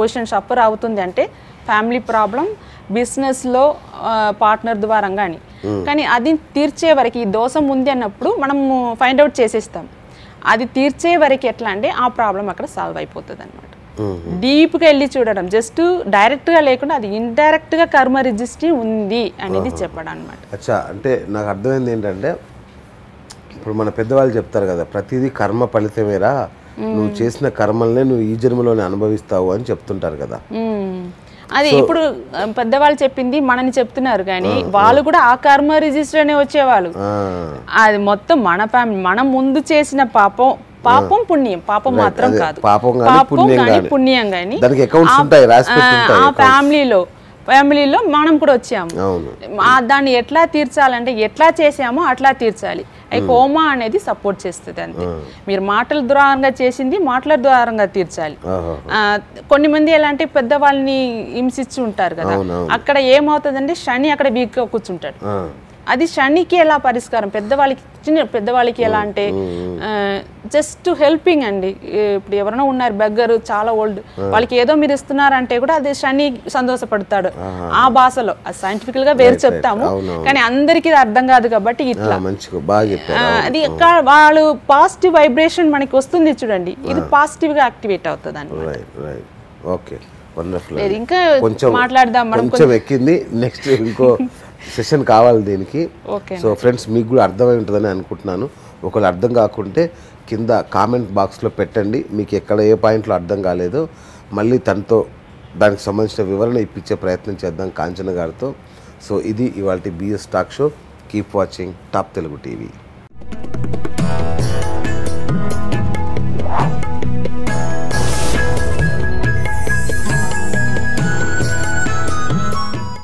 పొజిషన్ సఫర్ అవుతుంది అంటే ఫ్యామిలీ ప్రాబ్లం, బిజినెస్లో పార్ట్నర్ ద్వారా కానీ అది తీర్చే వరకు ఈ దోషం ఉంది అన్నప్పుడు మనము ఫైండ్ అవుట్ చేసేస్తాం. అది తీర్చే వరకు ఎట్లా అంటే ఆ ప్రాబ్లం అక్కడ సాల్వ్ అయిపోతుంది అనమాట. డీప్గా వెళ్ళి చూడడం, జస్ట్ డైరెక్ట్గా లేకుండా అది ఇండైరెక్ట్గా కర్మ రిజిస్ట్రీ ఉంది అనేది చెప్పడం అనమాట. అచ్చా, అంటే నాకు అర్థమైంది ఏంటంటే ఇప్పుడు మన పెద్దవాళ్ళు చెప్తారు కదా, ప్రతిదీ కర్మ ఫలితమేరా, నువ్వు చేసిన కర్మల్నే నువ్వు ఈ జన్మలోనే అనుభవిస్తావు అని చెప్తుంటారు కదా. అది ఇప్పుడు పెద్దవాళ్ళు చెప్పింది మనని చెప్తున్నారు కానీ వాళ్ళు కూడా ఆ కర్మ రిజిస్టర్ అనే వచ్చేవాళ్ళు. అది మొత్తం మన ఫ్యామిలీ, మనం ముందు చేసిన పాపం పుణ్యం, పాపం మాత్రం కాదు, పాపం కానీ పుణ్యం కానీ ఆ ఫ్యామిలీలో మనం కూడా వచ్చాము. దాన్ని ఎట్లా తీర్చాలంటే ఎట్లా చేసామో అట్లా తీర్చాలి. హోమా అనేది సపోర్ట్ చేస్తుంది అంతే. మీరు మాటల ద్వారంగా చేసింది మాటల ద్వారంగా తీర్చాలి. కొన్ని మంది ఎలాంటి పెద్దవాళ్ళని హింసించి ఉంటారు కదా, అక్కడ ఏమవుతుందంటే శని అక్కడ వీక్గా కూర్చుంటాడు. అది శనికి ఎలా పరిష్కారం, పెద్దవాళ్ళకి ఎలా అంటే జస్ట్ హెల్పింగ్ అండి. ఇప్పుడు ఎవరైనా ఉన్నారు బెగ్గరు, చాలా ఓల్డ్, వాళ్ళకి ఏదో మీరు ఇస్తున్నారంటే కూడా అది శని సంతోషపడతాడు. ఆ భాషలో సైంటిఫికల్ గా వేరు చెప్తాము కానీ అందరికీ అర్థం కాదు కాబట్టి ఇట్లా అది వాళ్ళు పాజిటివ్ వైబ్రేషన్ మనకి వస్తుంది చూడండి, ఇది పాజిటివ్ గా యాక్టివేట్ అవుతుంది అన్నమాట. ఇంకా మాట్లాడదాం మనం, కొంచెం ఎక్కింది, నెక్స్ట్ ఇంకో సెషన్ కావాలి దీనికి. సో ఫ్రెండ్స్, మీకు కూడా అర్థమై ఉంటుందని అనుకుంటున్నాను. ఒకవేళ అర్థం కాకుంటే కింద కామెంట్ బాక్స్లో పెట్టండి, మీకు ఎక్కడ ఏ పాయింట్లో అర్థం కాలేదో మళ్ళీ తనతో దానికి సంబంధించిన వివరణ ఇప్పించే ప్రయత్నం చేద్దాం కాంచన గారితో. సో ఇది ఇవాళ BS talk show. Keep watching top Telugu TV.